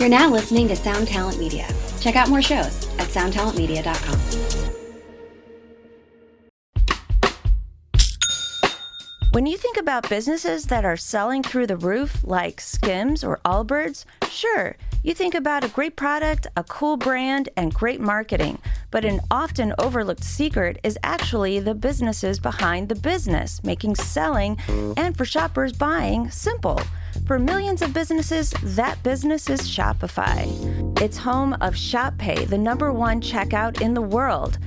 You're now listening to Sound Talent Media. Check out more shows at soundtalentmedia.com. When you think about businesses that are selling through the roof, like Skims or Allbirds, sure, you think about a great product, a cool brand, and great marketing. But an often overlooked secret is actually the businesses behind the business, making selling and for shoppers buying simple. For millions of businesses, that business is Shopify. It's home of ShopPay, the #1 checkout in the world.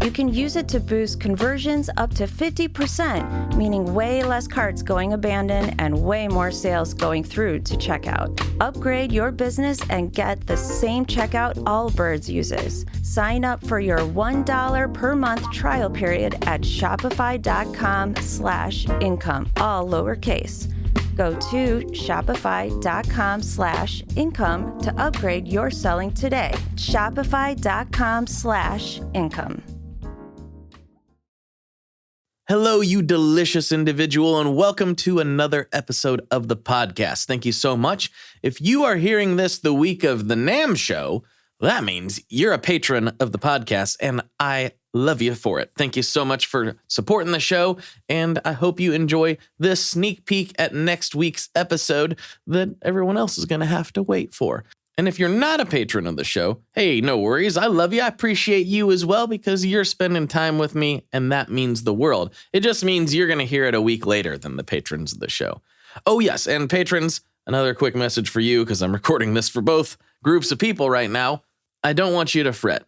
You can use it to boost conversions up to 50%, meaning way less carts going abandoned and way more sales going through to checkout. Upgrade your business and get the same checkout Allbirds uses. Sign up for your $1 per month trial period at shopify.com/income, all lowercase. Go to shopify.com/income to upgrade your selling today. Shopify.com/income. Hello, you delicious individual, and welcome to another episode of the podcast. Thank you so much. If you are hearing this the week of the NAMM show, that means you're a patron of the podcast, and I love you for it. Thank you so much for supporting the show, and I hope you enjoy this sneak peek at next week's episode that everyone else is going to have to wait for. And if you're not a patron of the show, hey, no worries. I love you. I appreciate you as well because you're spending time with me, and that means the world. It just means you're going to hear it a week later than the patrons of the show. Oh, yes, and patrons, another quick message for you because I'm recording this for both groups of people right now. I don't want you to fret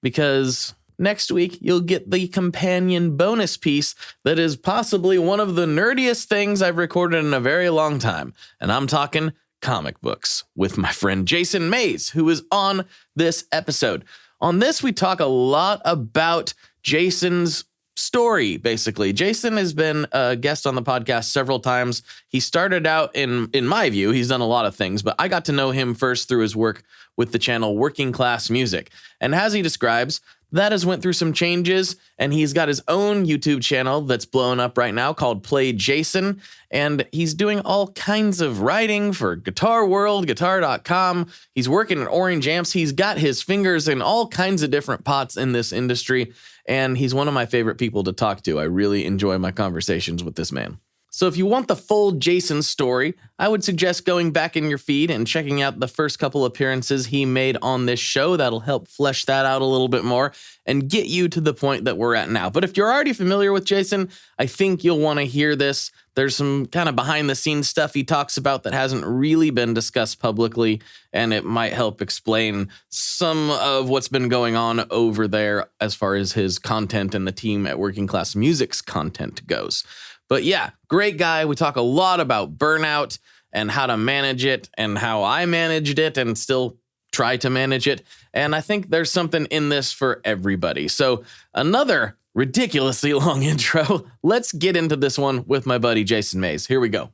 because next week you'll get the companion bonus piece that is possibly one of the nerdiest things I've recorded in a very long time. And I'm talking comic books with my friend Jason Mays, who is on this episode. On this, we talk a lot about Jason's story, basically. Jason has been a guest on the podcast several times. He started out, in my view, he's done a lot of things, but I got to know him first through his work with the channel Working Class Music. And as he describes, that has went through some changes, and he's got his own YouTube channel that's blown up right now called PlayJason, and he's doing all kinds of writing for Guitar World, Guitar.com. He's working at Orange Amps. He's got his fingers in all kinds of different pots in this industry, and he's one of my favorite people to talk to. I really enjoy my conversations with this man. So if you want the full Jason story, I would suggest going back in your feed and checking out the first couple appearances he made on this show. That'll help flesh that out a little bit more and get you to the point that we're at now. But if you're already familiar with Jason, I think you'll want to hear this. There's some kind of behind the scenes stuff he talks about that hasn't really been discussed publicly, and it might help explain some of what's been going on over there as far as his content and the team at Working Class Music's content goes. But yeah, great guy. We talk a lot about burnout and how to manage it and how I managed it and still try to manage it. And I think there's something in this for everybody. So another ridiculously long intro. Let's get into this one with my buddy Jason Mays. Here we go.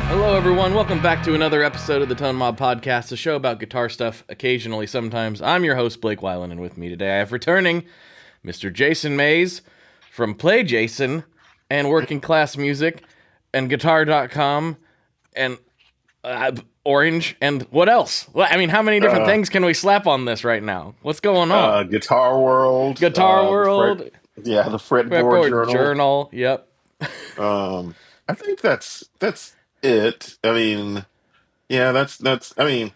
Hello, everyone. Welcome back to another episode of the Tone Mob Podcast, a show about guitar stuff, occasionally, sometimes. I'm your host, Blake Weiland, and with me today I have returning Mr. Jason Mays from PlayJason and Working Class Music and Guitar.com and Orange and what else? I mean, how many different things can we slap on this right now? What's going on? Guitar World. The Fretboard Journal. Yep. I think that's it. I mean, yeah, that's. I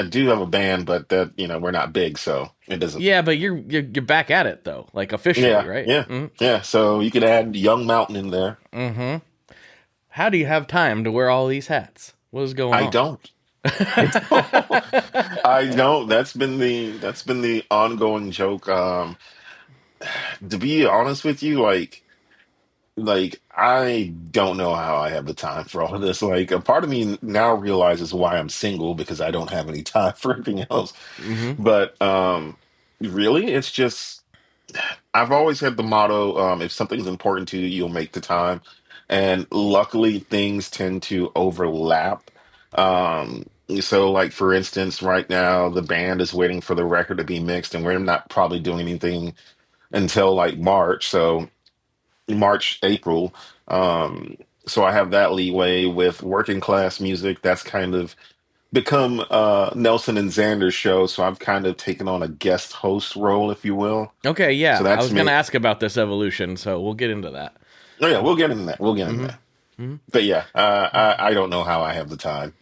do have a band, but that we're not big, so it doesn't. Yeah, but you're back at it though, like officially, right? Yeah, yeah. So you could add Young Mountain in there. Mm-hmm. How do you have time to wear all these hats? What is going on? I don't. I don't. That's been the ongoing joke. To be honest with you, like I don't know how I have the time for all of this. Like a part of me now realizes why I'm single because I don't have any time for anything else. Mm-hmm. But really, it's just I've always had the motto: if something's important to you, you'll make the time. And luckily, things tend to overlap. So, like for instance, right now the band is waiting for the record to be mixed, and we're not probably doing anything until like March. So March, April. So I have that leeway with working class music. That's kind of become Nelson and Xander's show. So I've kind of taken on a guest host role, if you will. Okay, So yeah. I that's was going to me. ask about this evolution, so we'll get into that. Oh yeah, we'll get into that. We'll get into Hmm. that. Hmm. But yeah, I don't know how I have the time.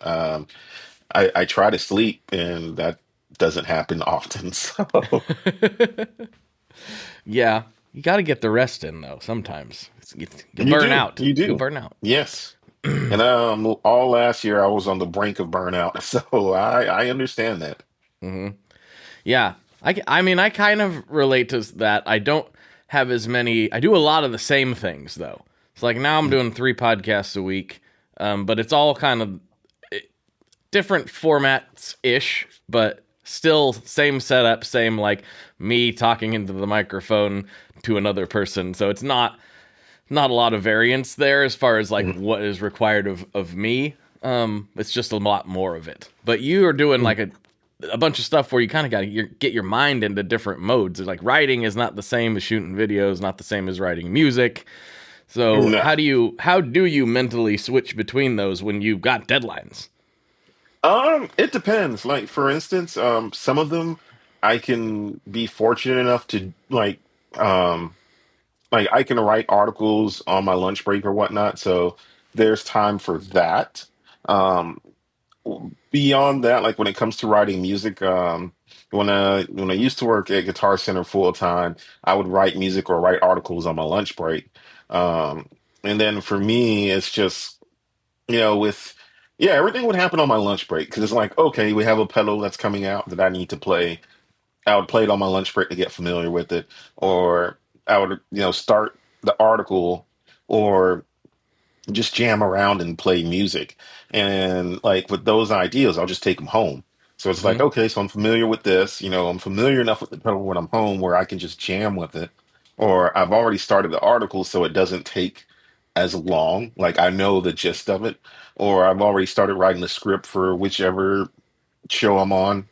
I try to sleep, and that doesn't happen often. So Yeah, you got to get the rest in though. Sometimes you'll you burn do, out. you You'll do. burn out. Yes. And all last year I was on the brink of burnout, so I understand that. Hmm. Yeah, I mean, I kind of relate to that. I don't have as many. I do a lot of the same things though. It's like now I'm doing 3 podcasts a week, but it's all kind of different formats ish, but still same setup, same like me talking into the microphone to another person. So it's not a lot of variance there as far as like what is required of me. It's just a lot more of it. But you are doing like a bunch of stuff where you kind of got to get your mind into different modes. Like writing is not the same as shooting videos, not the same as writing music. So No. how do you mentally switch between those when you've got deadlines? It depends. Like for instance, some of them I can be fortunate enough to like I can write articles on my lunch break or whatnot, so there's time for that. Um, Beyond that, like when it comes to writing music, when I used to work at Guitar Center full time, I would write music or write articles on my lunch break. Um, and then for me, it's just with yeah, everything would happen on my lunch break because it's like, okay, we have a pedal that's coming out that I need to play. I would play it on my lunch break to get familiar with it, or I would, start the article, or just jam around and play music. And like with those ideas, I'll just take them home. So it's like, Hmm. okay, so I'm familiar with this, I'm familiar enough with the pedal when I'm home where I can just jam with it. Or I've already started the article so it doesn't take as long. Like I know the gist of it. Or I've already started writing the script for whichever show I'm on.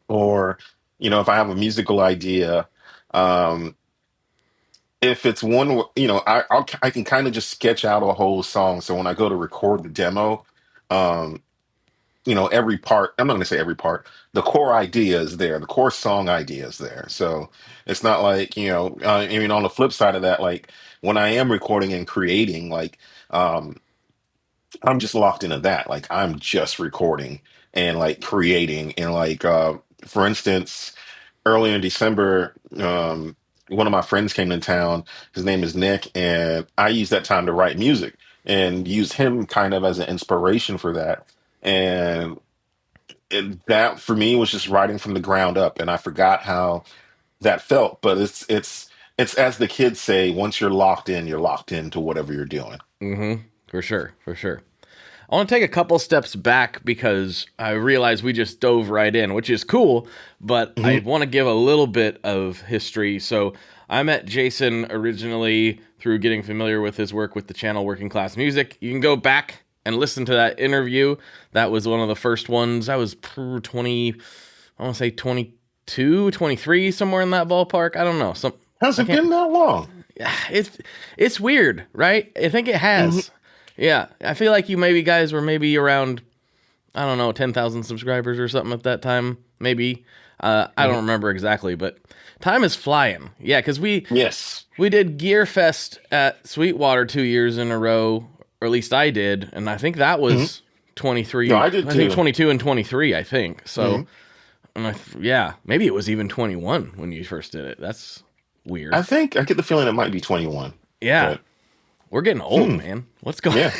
Or, if I have a musical idea, um, if it's one, I can kind of just sketch out a whole song. So when I go to record the demo, um, every part, I'm not going to say every part, the core idea is there, the core song idea is there. So it's not like, I mean, on the flip side of that, like when I am recording and creating, like, um, I'm just locked into that. Like I'm just recording and like creating and like, for instance, early in December, one of my friends came in town. His name is Nick, and I used that time to write music and use him kind of as an inspiration for that. And that for me was just writing from the ground up, and I forgot how that felt. But it's as the kids say, once you're locked into whatever you're doing. Hmm. For sure, for sure. I want to take a couple steps back because I realize we just dove right in, which is cool, but I Hmm. want to give a little bit of history. So I met Jason originally through getting familiar with his work with the channel Working Class Music. You can go back and listen to that interview. That was one of the first ones. I was 20, I want to say 22, 23, somewhere in that ballpark. I don't know. Has I it can't, been that long? it's weird, right? I think it Hmm. has. Yeah, I feel like you maybe guys were maybe around, I don't know, 10,000 subscribers or something at that time. Maybe. I don't Hmm. remember exactly, but time is flying. Yeah, because Yes. we did Gear Fest at Sweetwater 2 years in a row, or at least I did, and I think that Hmm. was No, 23. I did I think too. 22 and 23. I think Hmm. so. Yeah, maybe it was even 21 when you first did it. That's I weird. think I get the feeling it might be 21, Yeah, but. we're getting old, Hmm. man. What's going? Yeah.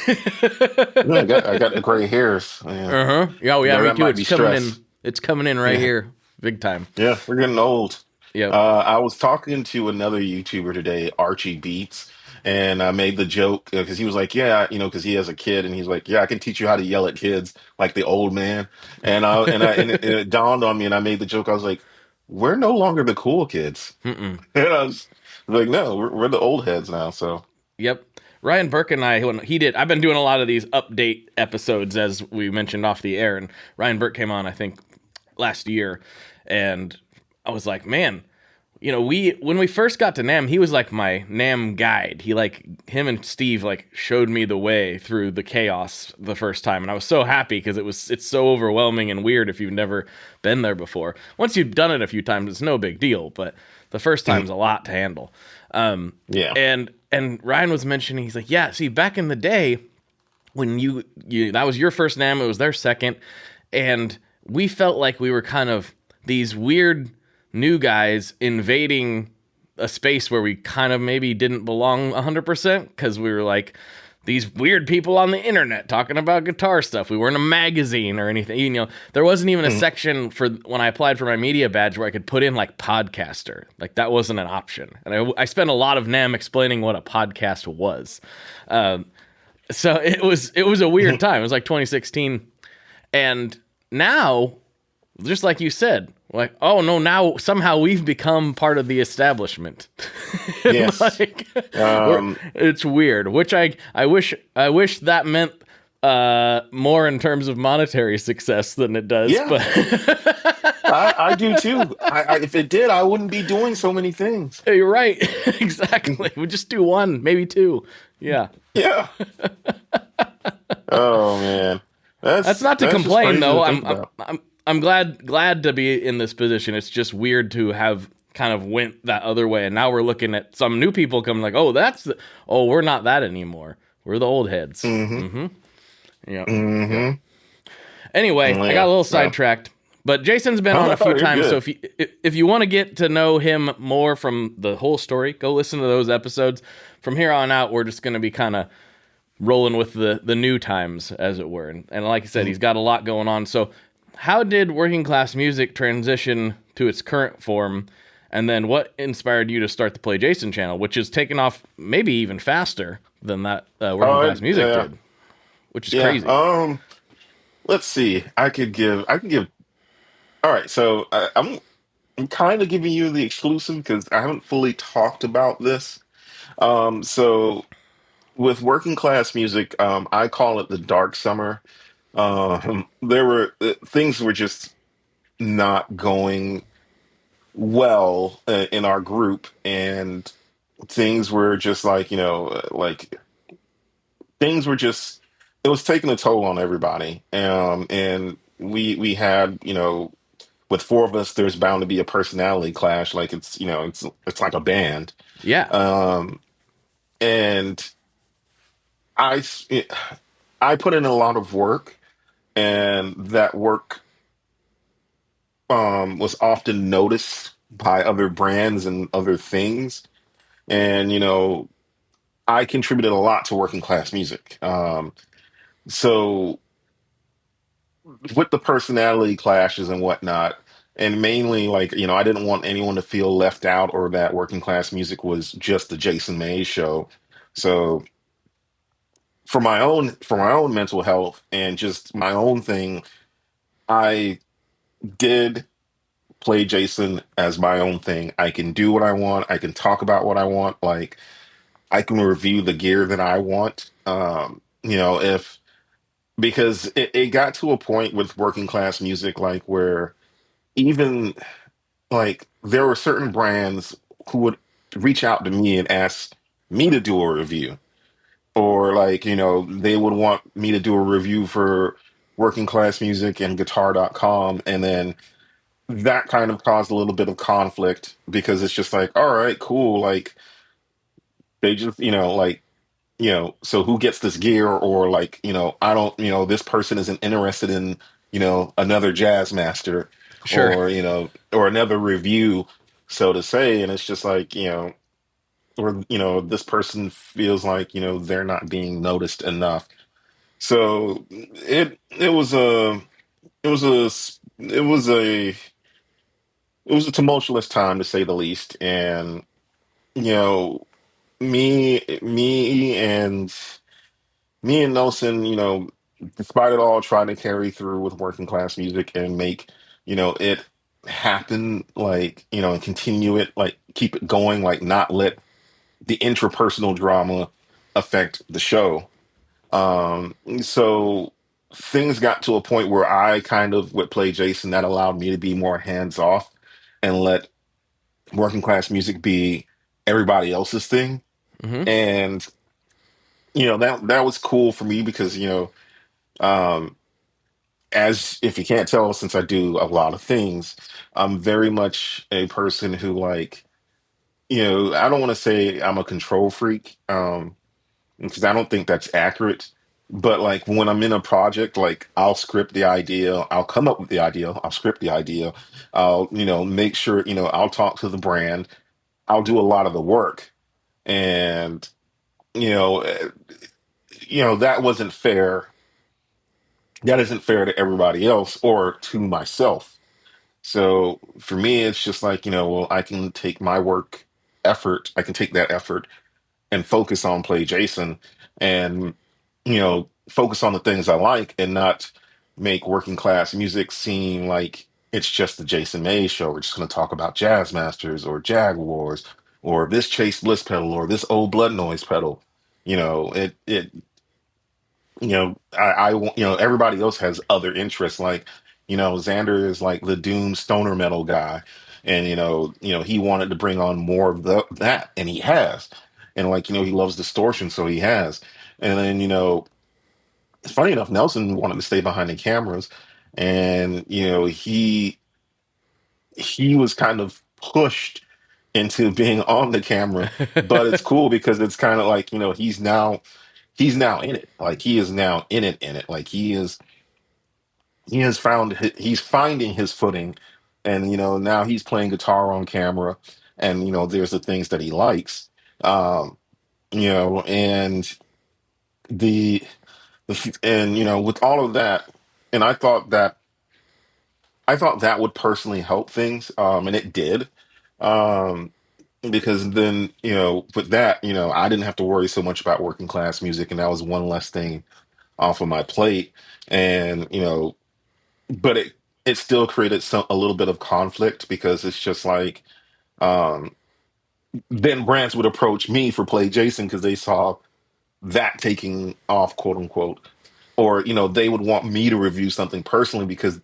No, I got the gray hairs. Yeah. Uh-huh. Yeah, oh, yeah, me That too. might It's be coming stress. in. It's coming in right Yeah. here. Big time. Yeah, we're getting old. Yep. I was talking to another YouTuber today, Archie Beats, and I made the joke because he was like, "Yeah, because he has a kid, and he's like, yeah, I can teach you how to yell at kids like the old man." And it dawned on me, and I made the joke. I was like, "We're no longer the cool kids," Mm-mm. and I was like, "No, we're the old heads now." So, Yep. Ryan Burke and I, when he did, I've been doing a lot of these update episodes as we mentioned off the air, and Ryan Burke came on, I think, last year, and I was like, man, when we first got to Nam, he was like my Nam guide. Him and Steve like showed me the way through the chaos the first time, and I was so happy because it's so overwhelming and weird if you've never been there before. Once you've done it a few times, it's no big deal, but the first time's a lot to handle. Yeah. And Ryan was mentioning, he's like, yeah, see, back in the day when you that was your first Nam, it was their second, and we felt like we were kind of these weird new guys invading a space where we kind of maybe didn't belong 100% because we were like these weird people on the internet talking about guitar stuff. We weren't a magazine or anything. There wasn't even a section for when I applied for my media badge where I could put in like podcaster. Like that wasn't an option. And I spent a lot of NAM explaining what a podcast was. So it was a weird time. It was like 2016. And now, just like you said, like, oh no, now somehow we've become part of the establishment. Yes. It's weird, which I wish that meant more in terms of monetary success than it does. Yeah. But I do too. If it did, I wouldn't be doing so many things. You're right. Exactly. We just do one, maybe two. Yeah. Yeah. Oh man. That's not to just complain crazy though. to think about. I'm glad to be in this position. It's just weird to have kind of went that other way, and now we're looking at some new people coming like, oh, we're not that anymore. We're the old heads. Mm-hmm. Yeah. Mm-hmm. Yeah. Anyway, I got a little sidetracked, but Jason's been on a few times. Good. So if you want to get to know him more from the whole story, go listen to those episodes. From here on out, we're just going to be kind of rolling with the new times, as it were. And like I said, he's got a lot going on. So how did Working Class Music transition to its current form? And then what inspired you to start the PlayJason channel, which is taking off maybe even faster than that Working Class Music did, which is crazy. Let's see. I can give. All right. So I'm kind of giving you the exclusive because I haven't fully talked about this. So with Working Class Music, I call it the dark summer. There were things were just not going well in our group, and things were just like things were just it was taking a toll on everybody. And we had with four of us, there's bound to be a personality clash. Like it's like a band. Yeah. And I I put in a lot of work, and that work was often noticed by other brands and other things. And I contributed a lot to Working Class Music. So with the personality clashes and whatnot, and mainly I didn't want anyone to feel left out or that Working Class Music was just the Jason Mays show. So for my own mental health and just my own thing, I did PlayJason as my own thing. I can do what I want. I can talk about what I want. Like I can review the gear that I want. If because it got to a point with Working Class Music like where even like there were certain brands who would reach out to me and ask me to do a review, or they would want me to do a review for Working Class Music and guitar.com, and then that kind of caused a little bit of conflict because it's just like, all right, cool, like they just so who gets this gear, or I don't, this person isn't interested in another jazz master, Sure. or another review, so to say. And it's just like or this person feels like they're not being noticed enough. So it was a it was a it was a it was a tumultuous time to say the least. And you know me and Nelson, despite it all, trying to carry through with Working Class Music and make it happen, and continue it, like keep it going, like not let the intrapersonal drama affect the show. So things got to a point where I kind of would play Jason, that allowed me to be more hands off and let working class music be everybody else's thing. Mm-hmm. And that was cool for me because um as if you can't tell, since I do a lot of things, I'm very much a person who, like, I don't want to say I'm a control freak, because I don't think that's accurate. But like when I'm in a project, like I'll script the idea, I'll come up with the idea, I'll script the idea, I'll make sure, I'll talk to the brand, I'll do a lot of the work. And you know eh, that wasn't fair. That isn't fair to everybody else or to myself. So for me, it's just like, well, I can take my work effort, I can take that effort and focus on PlayJason, and, focus on the things I like, and not make working class music seem like it's just the Jason Mays show. We're just going to talk about Jazz Masters or Jaguars or this Chase Bliss pedal or this old Blood Noise pedal. Everybody else has other interests. Like, Xander is like the doom stoner metal guy, and he wanted to bring on more of that, and he has, and like he loves distortion, so he has, and then it's funny enough, Nelson wanted to stay behind the cameras, and he was kind of pushed into being on the camera, but it's cool because it's kind of like he's now in it. Like he is now in it. Like he's finding his footing, and now he's playing guitar on camera, and there's the things that he likes. And the, and with all of that, and I thought that would personally help things, and it did. Um because then, with that, I didn't have to worry so much about working class music, and that was one less thing off of my plate. And but it still created a little bit of conflict, because it's just like, um then brands would approach me for Play Jason because they saw that taking off, quote unquote, or they would want me to review something personally because,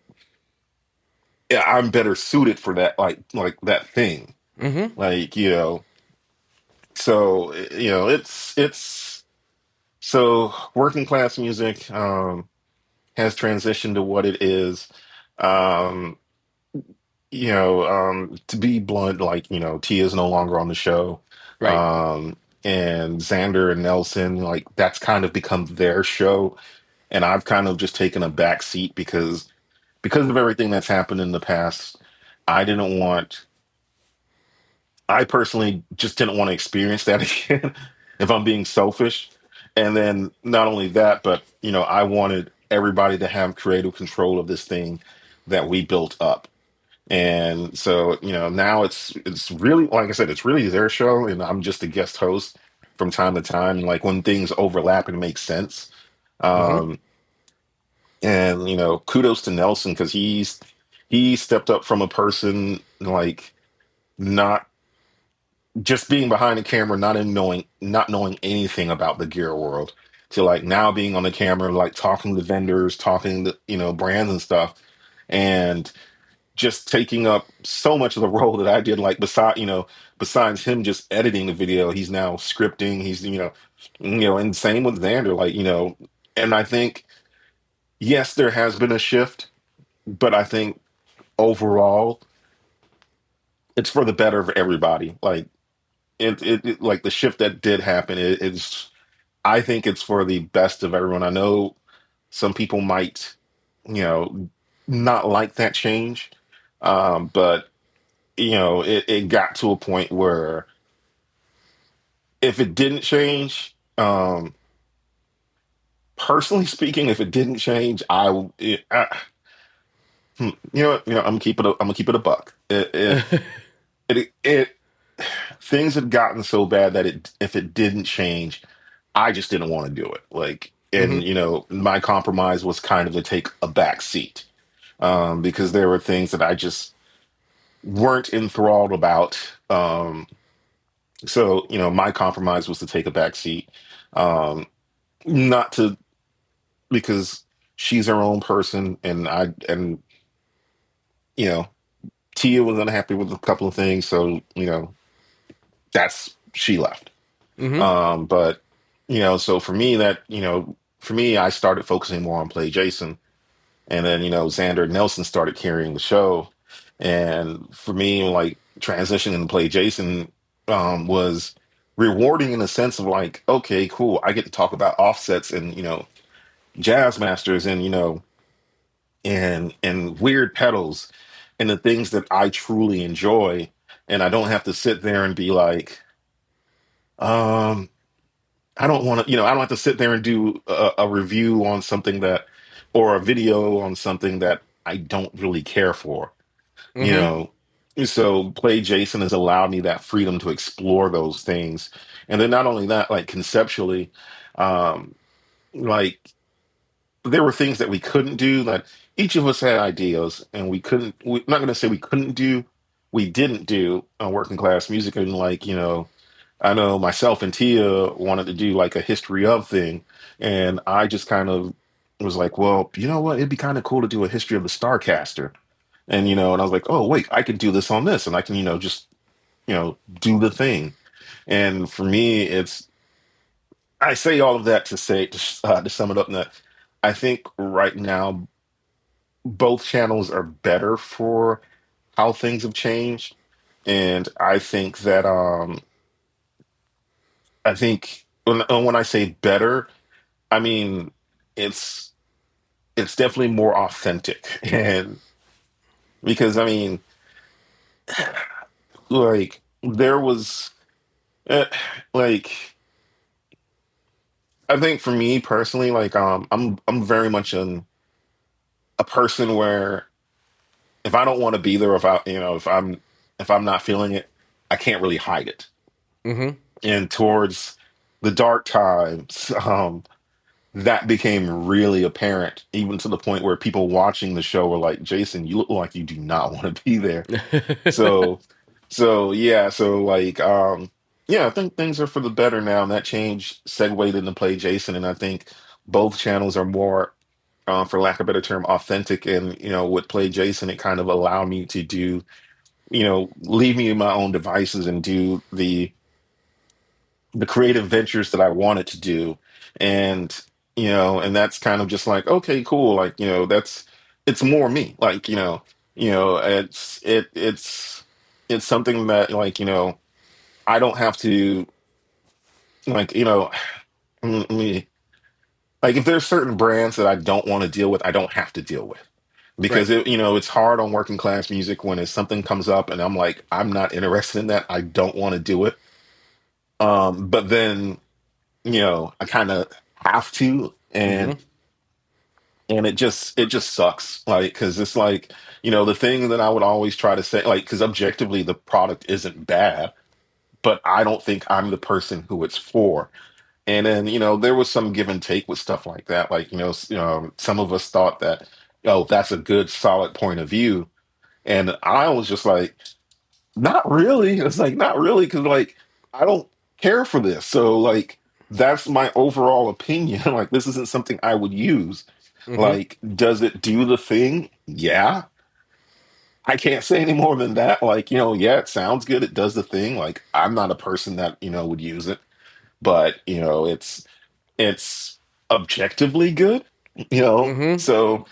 yeah, I'm better suited for that, like that thing, Mm-hmm. like, so it's so working class music has transitioned to what it is. um to be blunt, like, Tia is no longer on the show. Right. Um, and Xander and Nelson, like, that's kind of become their show. And I've kind of just taken a back seat because of everything that's happened in the past. I didn't want, I personally just didn't want to experience that again, if I'm being selfish. And then not only that, but, I wanted everybody to have creative control of this thing that we built up. And so, now it's really, like I said, it's really their show, and I'm just a guest host from time to time, like when things overlap and make sense. Mm-hmm. Um, and kudos to Nelson, because he stepped up from a person, like, not just being behind the camera, not knowing anything about the gear world, to like now being on the camera, like talking to vendors, talking to brands and stuff, and just taking up so much of the role that I did. Like, besides him just editing the video, he's now scripting. He's and same with Xander. Like, and I think, yes, there has been a shift, but I think overall it's for the better of everybody. Like, like the shift that did happen, it's I think it's for the best of everyone. I know some people might, you know, not like that change, but it got to a point where if it didn't change, personally speaking, if it didn't change, I'm gonna keep it a buck. It things had gotten so bad that if it didn't change, I just didn't want to do it. Like, and Mm-hmm. my compromise was kind of to take a back seat, because there were things that I just weren't enthralled about. So, my compromise was to take a back seat, um, not to, because she's her own person, and you know, Tia was unhappy with a couple of things, so she left. Mm-hmm. But so for me, I started focusing more on Play Jason, and then Xander Nelson started carrying the show, and for me, like transitioning to Play Jason was rewarding in the sense of like, okay, cool, I get to talk about offsets and jazz masters and and weird pedals and the things that I truly enjoy, and I don't have to sit there and be like, um, I don't want to, I don't have to sit there and do a review on something that, or a video on something that I don't really care for, you Mm-hmm. know. So Play Jason has allowed me that freedom to explore those things, and then not only that, like conceptually, um, like there were things that we couldn't do. Like each of us had ideas, and we couldn't. We're not going to say we couldn't do. We didn't do working class music, and like I know myself and Tia wanted to do like a history of thing, and I just kind of was like, well, you know what? It'd be kind of cool to do a history of the Starcaster, and and I was like, oh wait, I could do this on this, and I can just do the thing. And for me, I say all of that to say to sum it up that I think right now both channels are better for how things have changed, and I think when I say better, I mean it's it's definitely more authentic, and because I mean like there was uh, like I think for me personally, like I'm very much a person where if I don't want to be there, if I if I'm not feeling it, I can't really hide it. Mm-hmm. And towards the dark times, that became really apparent, even to the point where people watching the show were like, "Jason, you look like you do not want to be there." So, yeah, so like, yeah, I think things are for the better now, and that change segued into Play Jason, and I think both channels are more, for lack of a better term, authentic. And with Play Jason, it kind of allowed me to do, leave me in my own devices and do the creative ventures that I wanted to do. And, and that's kind of just like, okay, cool. Like, it's more me. Like, it's something that like, I don't have to like, let me, like if there's certain brands that I don't want to deal with, I don't have to deal with. Right. Because it's hard on working class music when something comes up and I'm like, I'm not interested in that. I don't want to do it. But then I kind of have to, Mm-hmm. and it just sucks, like because it's like the thing that I would always try to say, like because objectively the product isn't bad, but I don't think I'm the person who it's for. And then there was some give and take with stuff like that, like some of us thought that, oh, that's a good solid point of view, and I was just like, not really. It's like not really, because like I don't care for this. So like that's my overall opinion. Like this isn't something I would use. Mm-hmm. Like, does it do the thing? Yeah. I can't say any more than that. Like, yeah, it sounds good. It does the thing. Like, I'm not a person that, would use it. But, it's objectively good, you know. Mm-hmm. So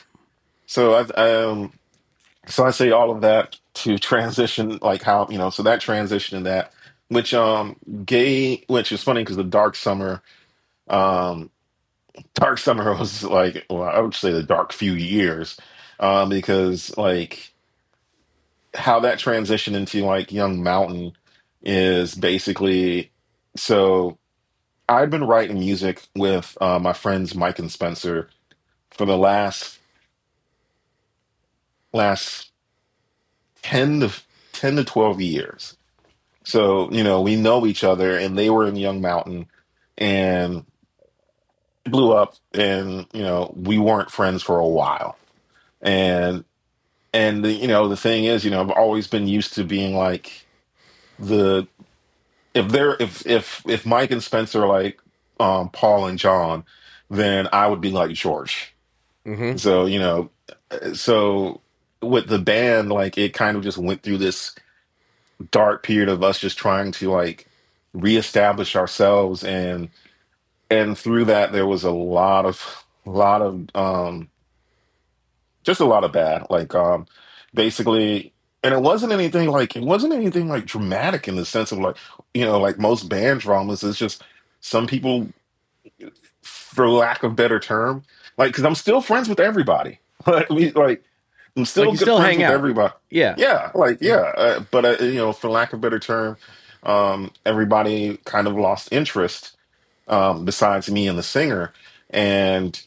I say all of that to transition, like how so that transition in that, which which is funny because the um Dark Summer was like, well, I would say the dark few years, because like how that transition into like Young Mountain is basically, so I've been writing music with my friends Mike and Spencer for the last 10 to 12 years. So, we know each other, and they were in Young Mountain and blew up, and, we weren't friends for a while. And the thing is, I've always been used to being like the if Mike and Spencer are like Paul and John, then I would be like George. Mm-hmm. So, so. with the band, like it kind of just went through this dark period of us just trying to like reestablish ourselves, and through that there was a lot of just a lot of bad, like basically. And it wasn't anything like dramatic in the sense of like, like most band dramas. It's just some people, for lack of better term, like, because I'm still friends with everybody. Like I'm Like still you good still friends hang with out. everybody. Yeah. Yeah, like yeah, but for lack of better term, everybody kind of lost interest, besides me and the singer. And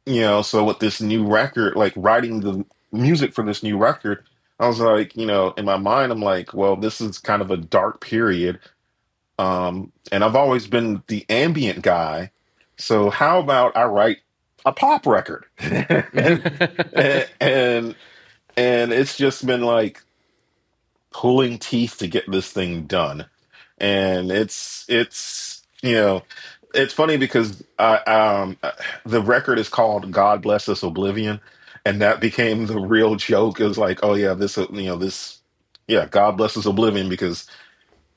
so with this new record, like writing the music for this new record, I was like, in my mind, I'm like, well, this is kind of a dark period. And I've always been the ambient guy. So how about I write a pop record? And and it's just been like pulling teeth to get this thing done. And it's funny because the record is called God Bless Us Oblivion, and that became the real joke. Is like, oh yeah, this, yeah, God Bless Us Oblivion, because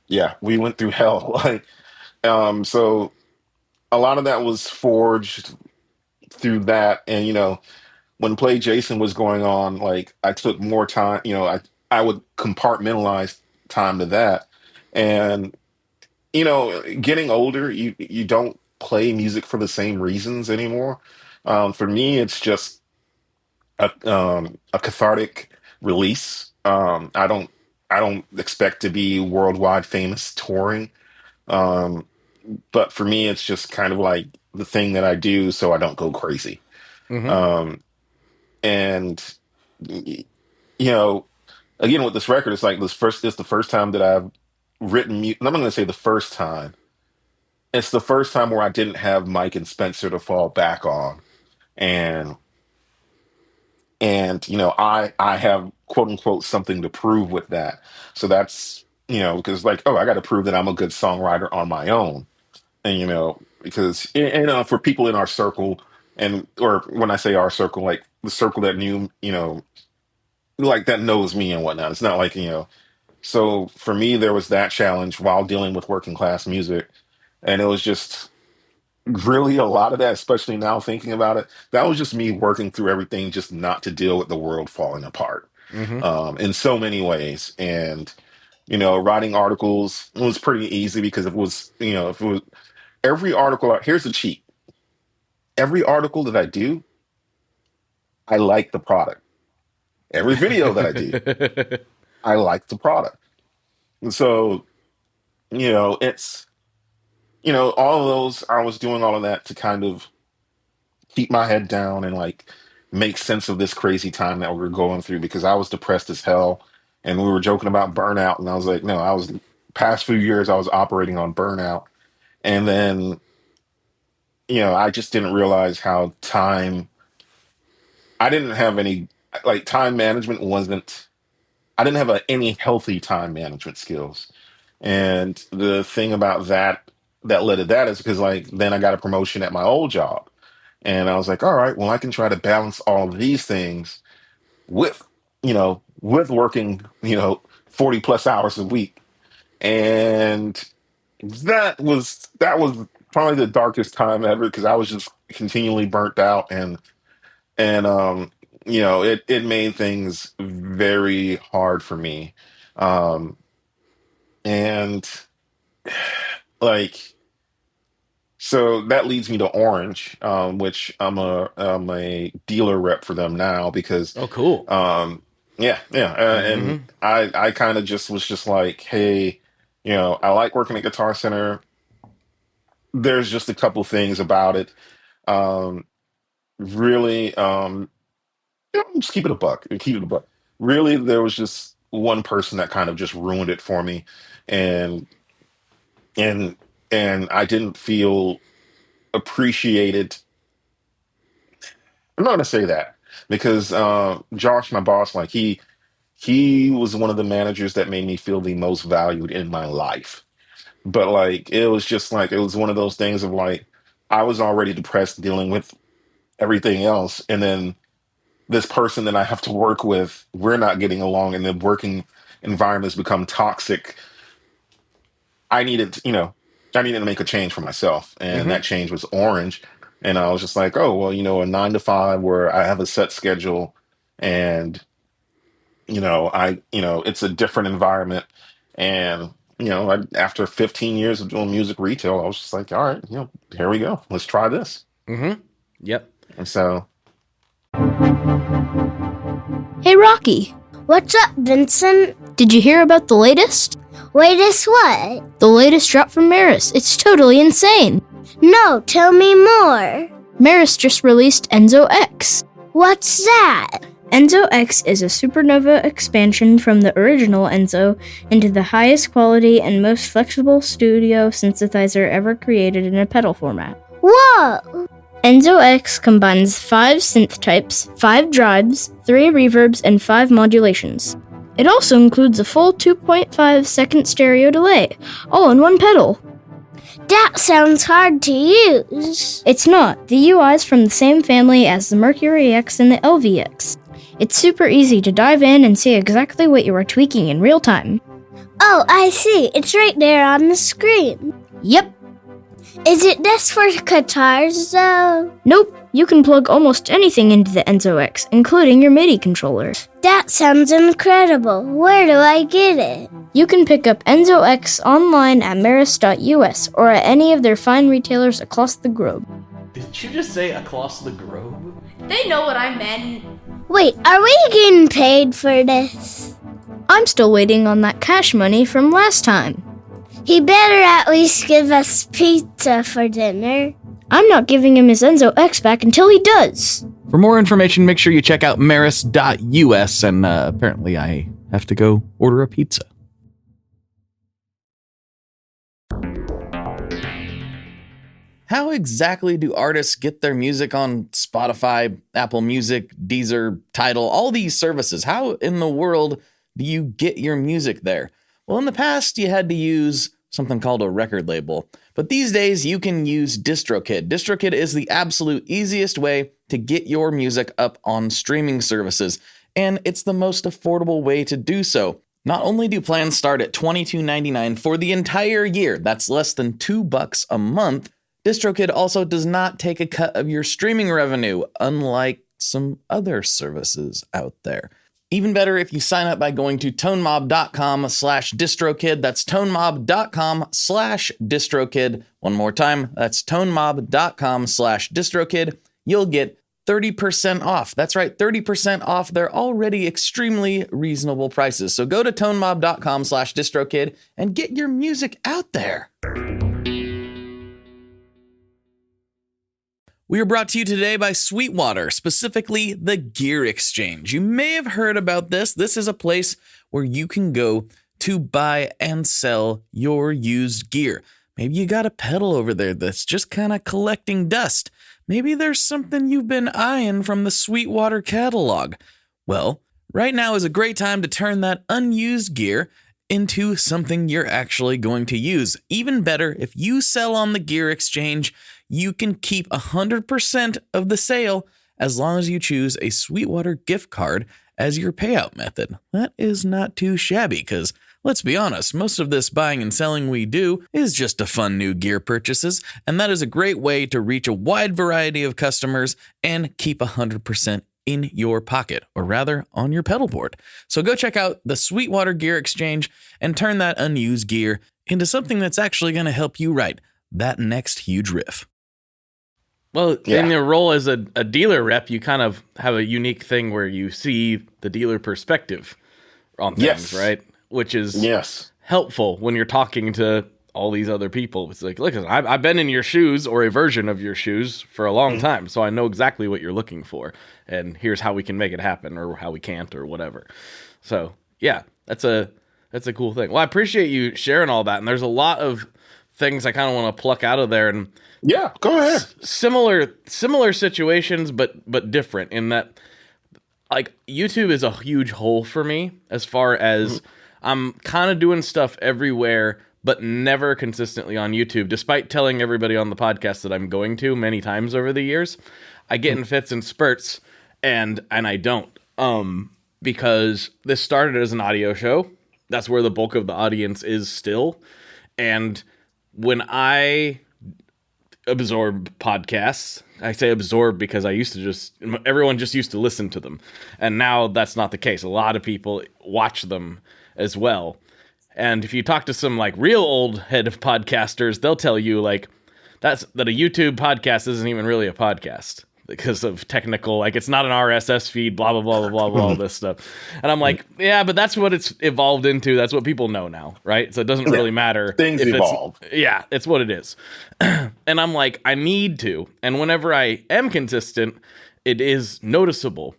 yeah, we went through hell. Like, so a lot of that was forged through that. And when Play Jason was going on, like I took more time. I would compartmentalize time to that. And getting older, you don't play music for the same reasons anymore. For me, it's just a cathartic release. I don't expect to be worldwide famous touring. Um, but for me, it's just kind of like the thing that I do so I don't go crazy. Hmm. Um, and y- you know, again with this record, it's the first time that I've written music. I'm not going to say the first time. It's the first time where I didn't have Mike and Spencer to fall back on, and I have quote unquote something to prove with that. So that's because like, oh, I got to prove that I'm a good songwriter on my own. And because for people in our circle, and or when I say our circle, like the circle that knew, like that knows me and whatnot. It's not like so for me there was that challenge while dealing with working class music. And it was just really a lot of that, especially now thinking about it, that was just me working through everything just not to deal with the world falling apart, Hmm. in so many ways. And writing articles was pretty easy because if it was every article. Here's the cheat: every article that I do, I like the product. Every video that I do, I like the product. And so it's all of those. I was doing all of that to kind of keep my head down and like make sense of this crazy time that we were going through, because I was depressed as hell. And we were joking about burnout, and I was like, no, I was past few years I was operating on burnout. And then I just didn't realize how I didn't have any, like, time management wasn't, I didn't have any healthy time management skills. And the thing about that led to that is because like then I got a promotion at my old job, and I was like, all right, well, I can try to balance all of these things with with working 40 plus hours a week. And that was probably the darkest time ever, because I was just continually burnt out. And it made things very hard for me. Um and like, so that leads me to Orange, which I'm a dealer rep for them now, because Oh, cool. yeah, yeah. And Hmm. I kind of just was just like, hey, I like working at Guitar Center. There's just a couple things about it, um really, just keep it a buck. Keep it a buck. Really, there was just one person that kind of just ruined it for me. And and and I didn't feel appreciated. I'm not gonna say that, because Josh, my boss, like he was one of the managers that made me feel the most valued in my life. But like it was just like it was one of those things of like I was already depressed dealing with everything else, and then this person that I have to work with, we're not getting along, and the working environments become toxic. I needed, I needed to make a change for myself, and Mm-hmm. that change was Orange. And I was just like, oh, well, a 9 to 5 where I have a set schedule, and it's a different environment. And after 15 years of doing music retail, I was just like, all right, here we go. Let's try this. Mm-hmm. Yep. And so, Hey Rocky, What's up, Vincent? did you hear about the latest? Latest what? The latest drop from Maris. It's totally insane. No, tell me more. Maris just released Enzo X. What's that? Enzo X is a supernova expansion from the original Enzo into the highest quality and most flexible studio synthesizer ever created in a pedal format. Whoa! Enzo X combines 5 synth types, 5 drives, 3 reverbs, and 5 modulations. It also includes a full 2.5 second stereo delay, all in one pedal. That sounds hard to use. It's not. The UI is from the same family as the Mercury X and the LVX. It's super easy to dive in and see exactly what you are tweaking in real time. Oh, I see. It's right there on the screen. Yep. Is it just for guitars, though? Nope. You can plug almost anything into the Enzo X, including your MIDI controller. That sounds incredible. Where do I get it? You can pick up Enzo X online at maris.us or at any of their fine retailers across the globe. Did you just say across the globe? They know what I meant. Wait, are we getting paid for this? I'm still waiting on that cash money from last time. He better at least give us pizza for dinner. I'm not giving him his Enzo X back until he does. For more information, make sure you check out maris.us, and apparently I have to go order a pizza. How exactly do artists get their music on Spotify, Apple Music, Deezer, Tidal, all these services? How in the world do you get your music there? Well, in the past, you had to use something called a record label. But these days, you can use DistroKid. DistroKid is the absolute easiest way to get your music up on streaming services, and it's the most affordable way to do so. Not only do plans start at $22.99 for the entire year, that's less than $2 a month, DistroKid also does not take a cut of your streaming revenue, unlike some other services out there. Even better if you sign up by going to tonemob.com/distrokid. That's tonemob.com/distrokid. One more time, that's tonemob.com/distrokid. You'll get 30% off. That's right, 30% off their already extremely reasonable prices. So go to tonemob.com/distrokid and get your music out there. We are brought to you today by Sweetwater, specifically the Gear Exchange. You may have heard about this. This is a place where you can go to buy and sell your used gear. Maybe you got a pedal over there that's just kind of collecting dust. Maybe there's something you've been eyeing from the Sweetwater catalog. Well, right now is a great time to turn that unused gear into something you're actually going to use. Even better, if you sell on the Gear Exchange, you can keep 100% of the sale as long as you choose a Sweetwater gift card as your payout method. That is not too shabby because, let's be honest, most of this buying and selling we do is just to fund new gear purchases, and that is a great way to reach a wide variety of customers and keep 100% in your pocket, or rather on your pedal board. So go check out the Sweetwater Gear Exchange and turn that unused gear into something that's actually going to help you write that next huge riff. Well, Yeah. in your role as a dealer rep, you kind of have a unique thing where you see the dealer perspective on things, Yes. right? Which is yes. helpful when you're talking to all these other people. It's like, look, I've been in your shoes or a version of your shoes for a long time, so I know exactly what you're looking for, and here's how we can make it happen, or how we can't, or whatever. So yeah, that's a cool thing. Well, I appreciate you sharing all that, and there's a lot of things I kind of want to pluck out of there, and Yeah, go ahead. similar situations, but different in that, like, YouTube is a huge hole for me as far as I'm kind of doing stuff everywhere, but never consistently on YouTube, despite telling everybody on the podcast that I'm going to many times over the years. I get in fits and spurts, and I don't, because this started as an audio show. That's where the bulk of the audience is still. And when I absorb podcasts, I say absorb because everyone just used to listen to them. And now that's not the case. A lot of people watch them as well. And if you talk to some like real old head of podcasters, they'll tell you like that a YouTube podcast isn't even really a podcast because of technical, like it's not an RSS feed, blah, blah, blah, blah, blah, blah, all this stuff. And I'm like, yeah, but that's what it's evolved into. That's what people know now, right? So it doesn't really matter. Things if evolve. It's what it is. And I'm like, I need to. And whenever I am consistent, it is noticeable.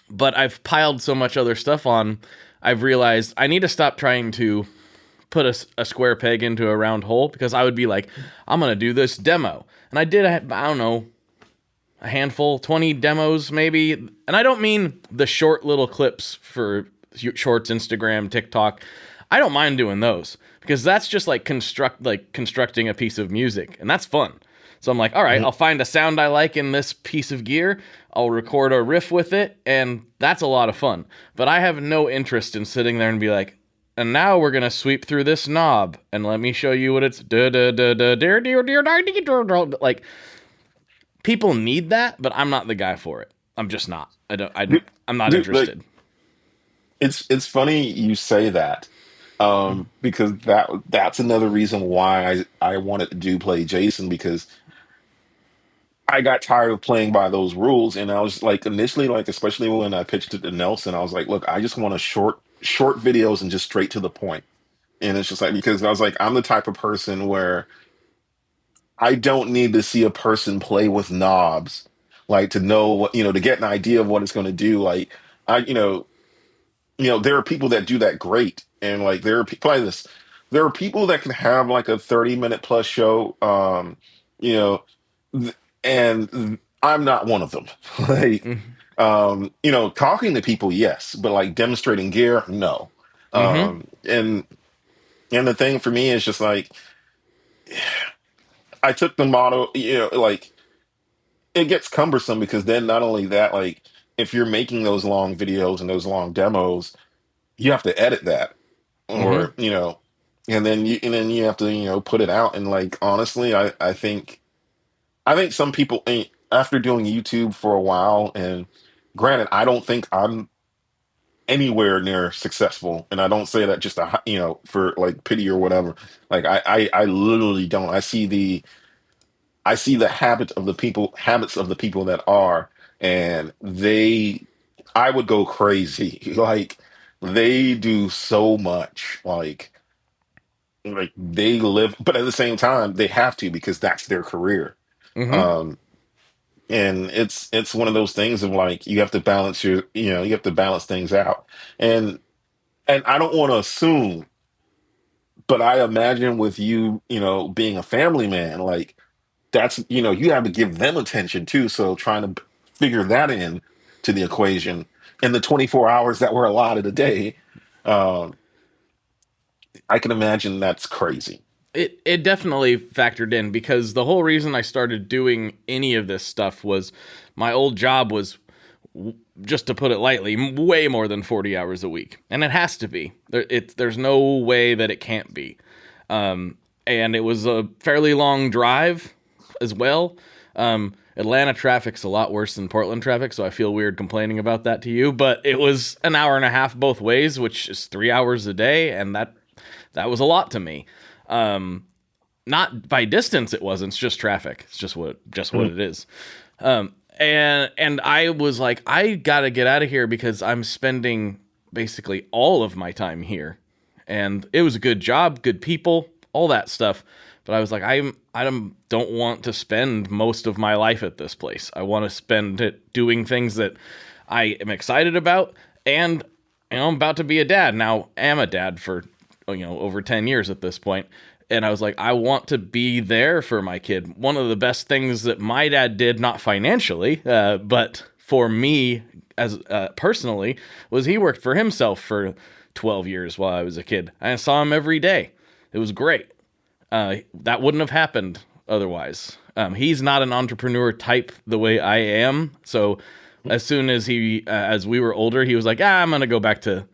But I've piled so much other stuff on, I've realized I need to stop trying to put a square peg into a round hole, because I would be like, I'm going to do this demo. And I did, I don't know, a handful, 20 demos maybe. And I don't mean the short little clips for Shorts, Instagram, TikTok. I don't mind doing those, because that's just like constructing a piece of music, and that's fun. So I'm like, all right, I'll find a sound I like in this piece of gear. I'll record a riff with it, and that's a lot of fun. But I have no interest in sitting there and be like, and now we're going to sweep through this knob, and let me show you what it's like. People need that, but I'm not the guy for it. I'm just not. I'm not interested. Like, it's funny you say that, because that's another reason why I wanted to do PlayJason, because I got tired of playing by those rules. And I was like, initially, like, especially when I pitched it to Nelson, I was like, look, I just want a short videos and just straight to the point. And it's just like, because I was like, I'm the type of person where I don't need to see a person play with knobs, like, to know what, to get an idea of what it's going to do. Like, there are people that do that great. And like, there are people like this. There are people that can have like a 30-minute plus show, you know, and I'm not one of them. Like, talking to people, yes, but like demonstrating gear, no. And the thing for me is just like, I took the motto, like, it gets cumbersome, because then not only that, like, if you're making those long videos and those long demos, you have to edit that, or and then you have to put it out. And like, honestly, I think some people, after doing YouTube for a while, and granted, I don't think I'm anywhere near successful, and I don't say that just for like pity or whatever. Like, I literally don't. I see the habits of the people that are, and I would go crazy. Like, they do so much, like they live, but at the same time, they have to, because that's their career. Um, and it's one of those things of like, you have to balance you have to balance things out. And I don't want to assume, but I imagine with you, being a family man, like, that's, you have to give them attention too. So trying to figure that in to the equation in the 24 hours that were allotted a day, I can imagine that's crazy. It definitely factored in, because the whole reason I started doing any of this stuff was my old job was, just to put it lightly, way more than 40 hours a week. And it has to be. There's no way that it can't be. And it was a fairly long drive as well. Atlanta traffic's a lot worse than Portland traffic, so I feel weird complaining about that to you. But it was an hour and a half both ways, which is 3 hours a day, and that was a lot to me. Not by distance, it wasn't. It's just traffic. It's just what it is. And I was like, I gotta get out of here, because I'm spending basically all of my time here. And it was a good job, good people, all that stuff. But I was like, I don't want to spend most of my life at this place. I want to spend it doing things that I am excited about. And I'm about to be a dad. Now, I am a dad for over 10 years at this point. And I was like, I want to be there for my kid. One of the best things that my dad did, not financially, but for me as personally, was he worked for himself for 12 years while I was a kid. I saw him every day. It was great. That wouldn't have happened otherwise. He's not an entrepreneur type the way I am. So as soon as as we were older, he was like, I'm going to go back to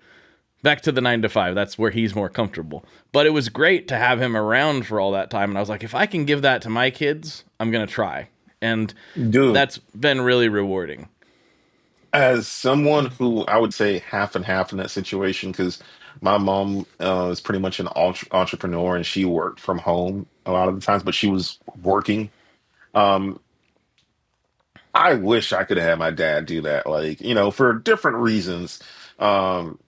the 9 to 5. That's where he's more comfortable. But it was great to have him around for all that time. And I was like, if I can give that to my kids, I'm going to try. And Dude, that's been really rewarding. as someone who I would say half and half in that situation, because my mom is pretty much an entrepreneur and she worked from home a lot of the times, but she was working. Um, I wish I could have had my dad do that, like, for different reasons. Um,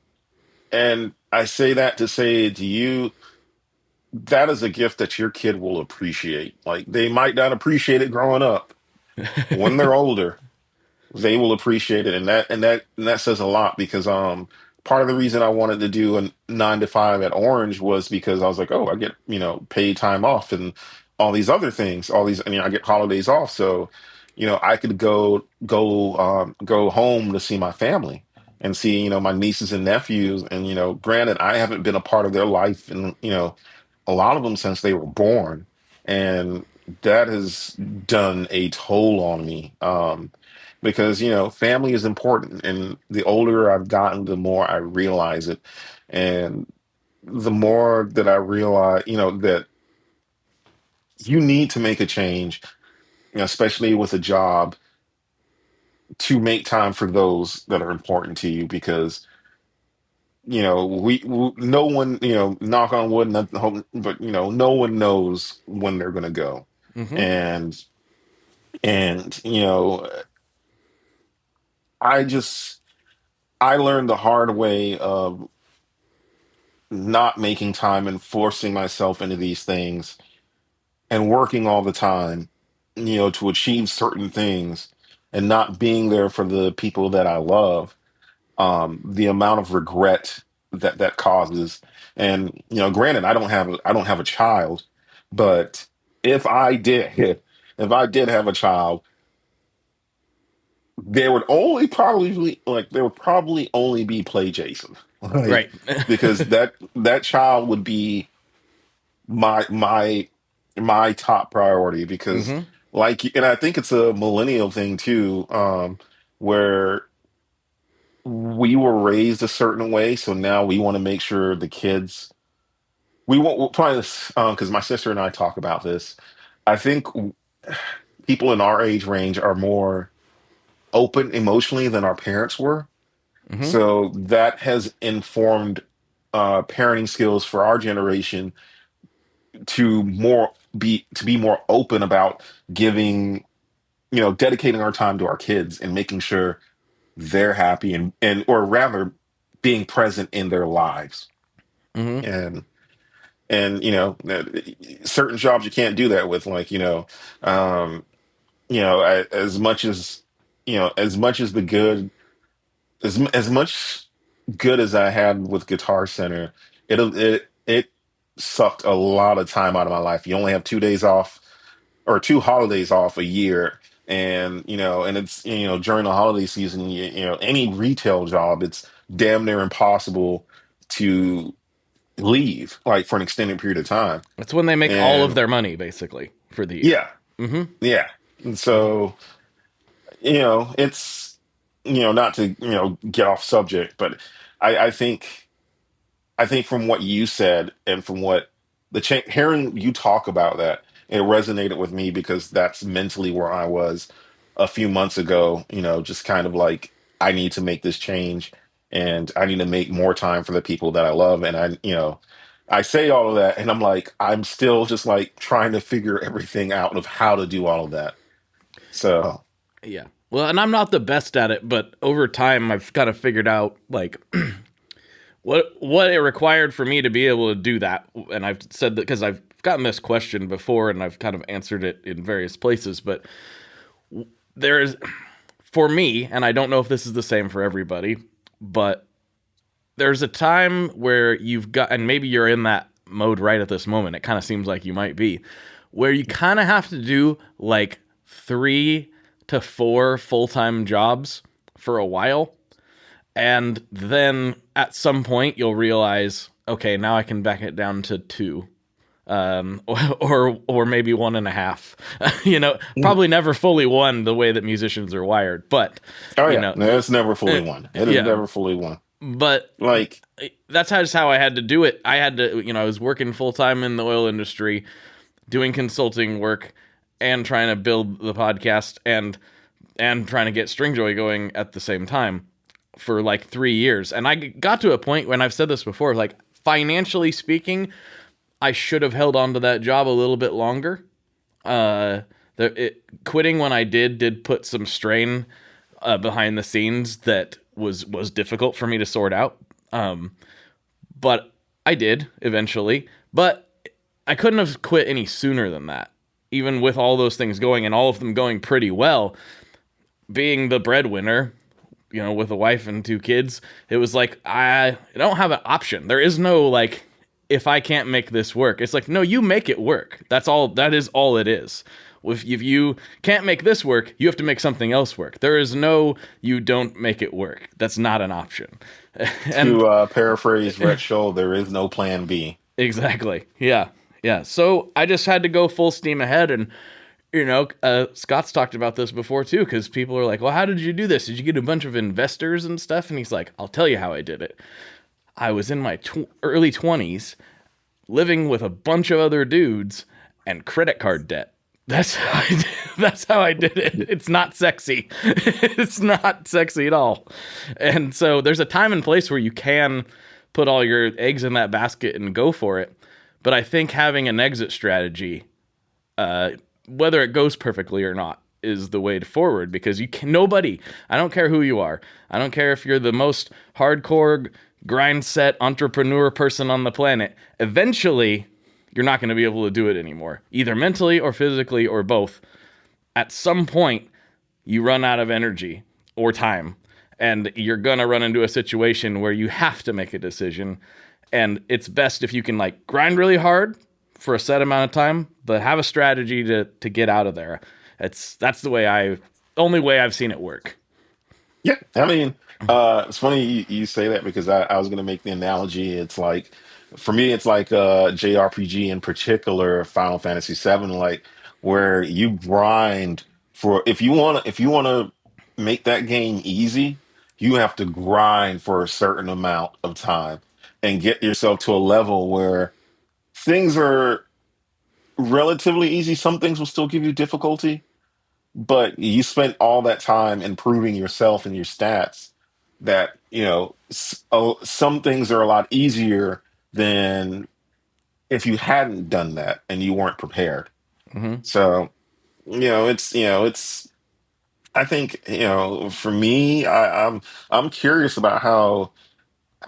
and I say that to say to you, that is a gift that your kid will appreciate. Like, they might not appreciate it growing up. When they're older, they will appreciate it, and that says a lot because part of the reason I wanted to do a 9 to 5 at Orange was because I was like, oh, I get paid time off and all these other things, all these, I get holidays off, so I could go home to see my family and see my nieces and nephews, and granted, I haven't been a part of their life, and a lot of them since they were born, and that has done a toll on me. Because family is important, and the older I've gotten, the more I realize it, and the more that I realize, that you need to make a change, especially with a job, to make time for those that are important to you, because we no one, knock on wood, nothing, but no one knows when they're gonna go, Mm-hmm. and I just I learned the hard way of not making time and forcing myself into these things and working all the time, to achieve certain things and not being there for the people that I love, the amount of regret that causes. And, granted, I don't have a child, but if I did, if I did have a child, there would probably only be PlayJason. Like, Right. because that child would be my top priority, because Mm-hmm. and I think it's a millennial thing too, where we were raised a certain way, so now we want to make sure the kids, we'll probably, because my sister and I talk about this. I think people in our age range are more open emotionally than our parents were. Mm-hmm. So that has informed parenting skills for our generation to be more open about giving, dedicating our time to our kids and making sure they're happy, and or rather being present in their lives. Mm-hmm. And certain jobs you can't do that with, like, um as much as as much as the good, as much good as I had with Guitar Center, it sucked a lot of time out of my life. You only have 2 days off, or two holidays off a year, and it's during the holiday season, any retail job, it's damn near impossible to leave, like, for an extended period of time. That's when they make all of And their money, basically, for the year. yeah, Mm-hmm. yeah. And so it's, not to get off subject, but I think from what you said and from what hearing you talk about that, it resonated with me, because that's mentally where I was a few months ago. Just kind of like, I need to make this change, and I need to make more time for the people that I love. And I say all of that, and I'm like, I'm still just like trying to figure everything out of how to do all of that. So Yeah. Well, and I'm not the best at it, but over time I've kind of figured out like what it required for me to be able to do that. And I've said that because I've gotten this question before and I've kind of answered it in various places, but there is, for me, and I don't know if this is the same for everybody, but there's a time where you've got, and maybe you're in that mode right at this moment. It kind of seems like you might be, where you kind of have to do like 3 to 4 full-time jobs for a while. And then at some point you'll realize, okay, now I can back it down to 2. or maybe 1.5. Probably never fully one the way that musicians are wired, but Oh you yeah, know, no, it's never fully one. It is yeah, never fully one. but Like, that's just how I had to do it. I had to, I was working full time in the oil industry, doing consulting work, and trying to build the podcast and trying to get Stringjoy going at the same time for like 3 years. And I got to a point when, I've said this before, like, financially speaking, I should have held on to that job a little bit longer. Quitting when I did put some strain behind the scenes that was difficult for me to sort out. But I did eventually. But I couldn't have quit any sooner than that, even with all those things going and all of them going pretty well. Being the breadwinner, with a wife and 2 kids, it was like, I don't have an option. There is no, like, if I can't make this work. It's like, no, you make it work. That is all it is. If you can't make this work, you have to make something else work. There is no, you don't make it work. That's not an option. And to paraphrase Rhett Scholl, there is no plan B. exactly. Yeah. Yeah. So I just had to go full steam ahead. And, Scott's talked about this before too, because people are like, well, how did you do this? Did you get a bunch of investors and stuff? And he's like, I'll tell you how I did it. I was in my early 20s, living with a bunch of other dudes and credit card debt. That's how I did it. It's not sexy. It's not sexy at all. And so there's a time and place where you can put all your eggs in that basket and go for it. But I think having an exit strategy, whether it goes perfectly or not, is the way forward, because nobody, I don't care who you are. I don't care if you're the most hardcore grind set entrepreneur person on the planet. Eventually, you're not going to be able to do it anymore, either mentally or physically or both. At some point, you run out of energy or time, and you're going to run into a situation where you have to make a decision. And it's best if you can, like, grind really hard for a set amount of time, but have a strategy to get out of there. That's the only way I've seen it work. Yeah, I mean, it's funny you say that, because I was going to make the analogy. It's like, for me, it's like JRPG, in particular, Final Fantasy VII, like, where you grind for, if you want to make that game easy, you have to grind for a certain amount of time and get yourself to a level where things are relatively easy. Some things will still give you difficulty, but you spent all that time improving yourself and your stats, that some things are a lot easier than if you hadn't done that and you weren't prepared. Mm-hmm. So it's I think, for me, I'm curious about how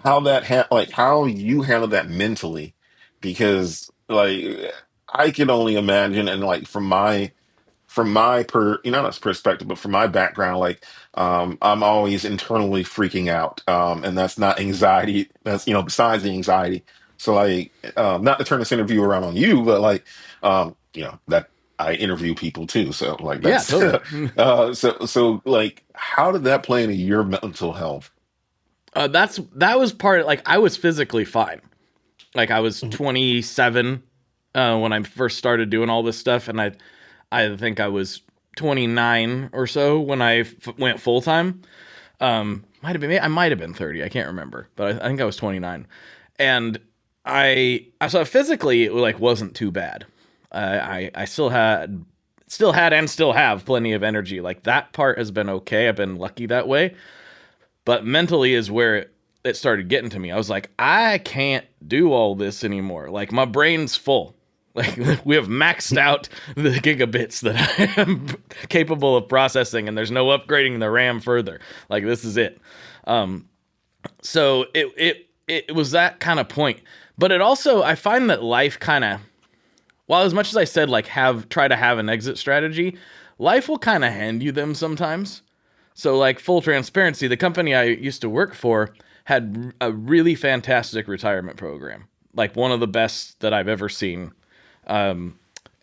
that like how you handle that mentally, because, like, I can only imagine, and, like, from my not perspective, but from my background, like, I'm always internally freaking out, and that's not anxiety. That's, besides the anxiety. So, like, not to turn this interview around on you, but, like, that I interview people too. So, like, Yeah, that's totally. so like, how did that play into your mental health? That was part of, like, I was physically fine. Like, I was 27 when I first started doing all this stuff, and I think I was 29 or so when I went full time. I might have been 30. I can't remember, but I think I was 29. And so physically, it, like, wasn't too bad. I still had and still have plenty of energy. Like, that part has been okay. I've been lucky that way. But mentally is where it started getting to me. I was like, I can't do all this anymore. Like, my brain's full. Like, we have maxed out the gigabits that I am capable of processing, and there's no upgrading the RAM further. Like, this is it. So it was that kind of point. But it also, I find that life kind of, while as much as I said, like, try to have an exit strategy, life will kind of hand you them sometimes. So, like, full transparency, the company I used to work for had a really fantastic retirement program. Like, one of the best that I've ever seen. And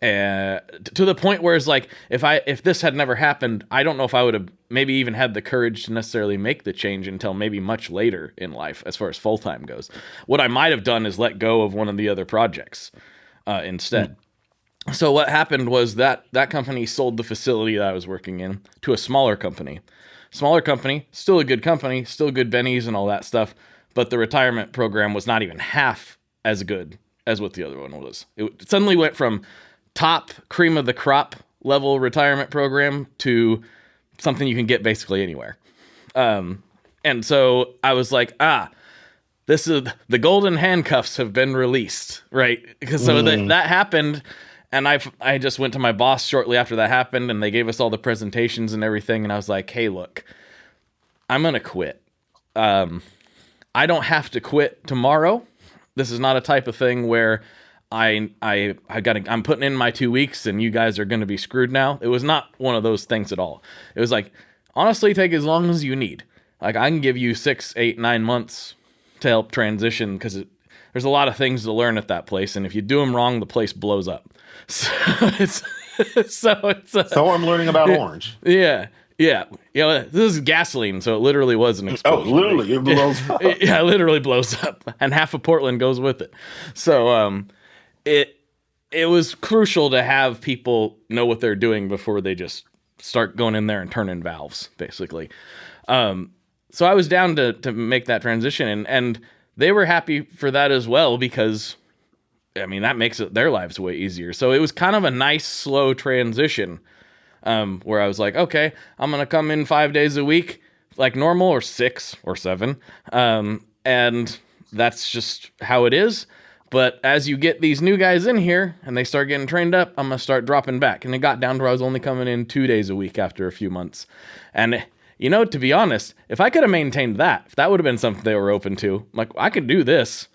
to the point where it's like, if this had never happened, I don't know if I would have maybe even had the courage to necessarily make the change until maybe much later in life, as far as full-time goes. What I might have done is let go of one of the other projects. instead. So what happened was that company sold the facility that I was working in to a smaller company. Smaller company, still a good company, still good bennies and all that stuff, but the retirement program was not even half as good as what the other one was. It suddenly went from top cream of the crop level retirement program to something you can get basically anywhere. And so I was like, this is the golden handcuffs have been released, right? Because so that happened. And I just went to my boss shortly after that happened, and they gave us all the presentations and everything. And I was like, hey, look, I'm going to quit. I don't have to quit tomorrow. This is not a type of thing where I'm putting in my 2 weeks and you guys are going to be screwed now. It was not one of those things at all. It was like, honestly, take as long as you need. Like, I can give you 6, 8, 9 months to help transition, because there's a lot of things to learn at that place. And if you do them wrong, the place blows up. So So I'm learning about orange. Yeah. Yeah. This is gasoline, so it literally was an explosion. Oh, literally, it blows up. Yeah, it literally blows up, and half of Portland goes with it. So it was crucial to have people know what they're doing before they just start going in there and turning valves, basically. So I was down to make that transition, and they were happy for that as well, because I mean, that makes their lives way easier. So it was kind of a nice, slow transition, where I was like, okay, I'm going to come in 5 days a week like normal, or 6 or 7. And that's just how it is. But as you get these new guys in here and they start getting trained up, I'm going to start dropping back. And it got down to where I was only coming in 2 days a week after a few months. And, to be honest, if I could have maintained that, if that would have been something they were open to, like, I could do this.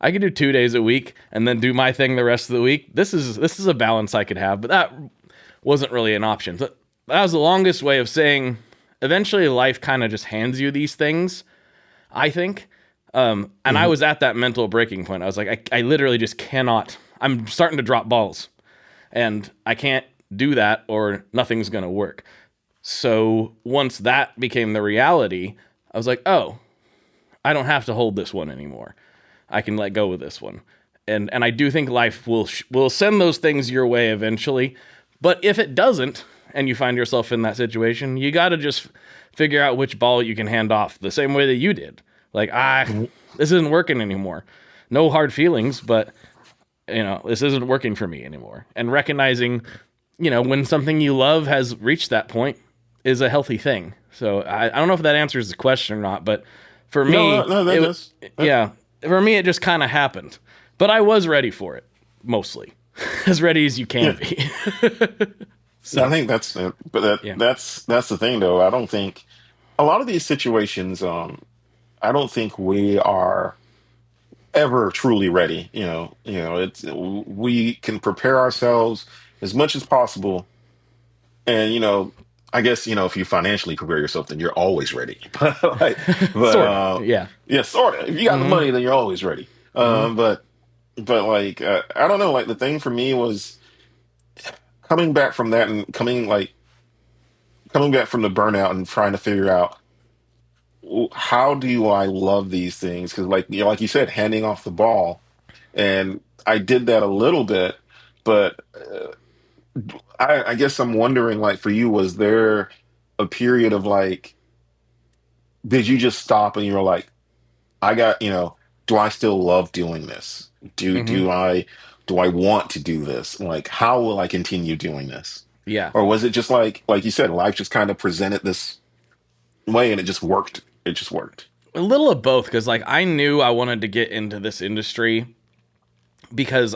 I could do 2 days a week and then do my thing the rest of the week. This is a balance I could have, but that wasn't really an option. So that was the longest way of saying eventually life kind of just hands you these things, I think. And I was at that mental breaking point. I was like, I literally just cannot. I'm starting to drop balls, and I can't do that or nothing's going to work. So once that became the reality, I was like, oh, I don't have to hold this one anymore. I can let go of this one. And I do think life will send those things your way eventually. But if it doesn't, and you find yourself in that situation, you got to just figure out which ball you can hand off the same way that you did. Like, this isn't working anymore. No hard feelings, but, this isn't working for me anymore. And recognizing, when something you love has reached that point is a healthy thing. So I don't know if that answers the question or not, but for me, for me, it just kind of happened. But I was ready for it, mostly. As ready as you can be. So, I think that's the thing, though. I don't think a lot of these situations, I don't think we are ever truly ready. We can prepare ourselves as much as possible. And, I guess, if you financially prepare yourself, then you're always ready. But sort of, yeah. Yeah, sort of. If you got the money, then you're always ready. But like, I don't know, like, the thing for me was coming back from that and coming back from the burnout and trying to figure out, how do I love these things? Because, like, like you said, handing off the ball, and I did that a little bit, but I guess I'm wondering, like, for you, was there a period of, like, did you just stop and you were like, do I still love doing this? Do I want to do this? Like, how will I continue doing this? Yeah. Or was it just like you said, life just kind of presented this way and it just worked? It just worked. A little of both, because, like, I knew I wanted to get into this industry because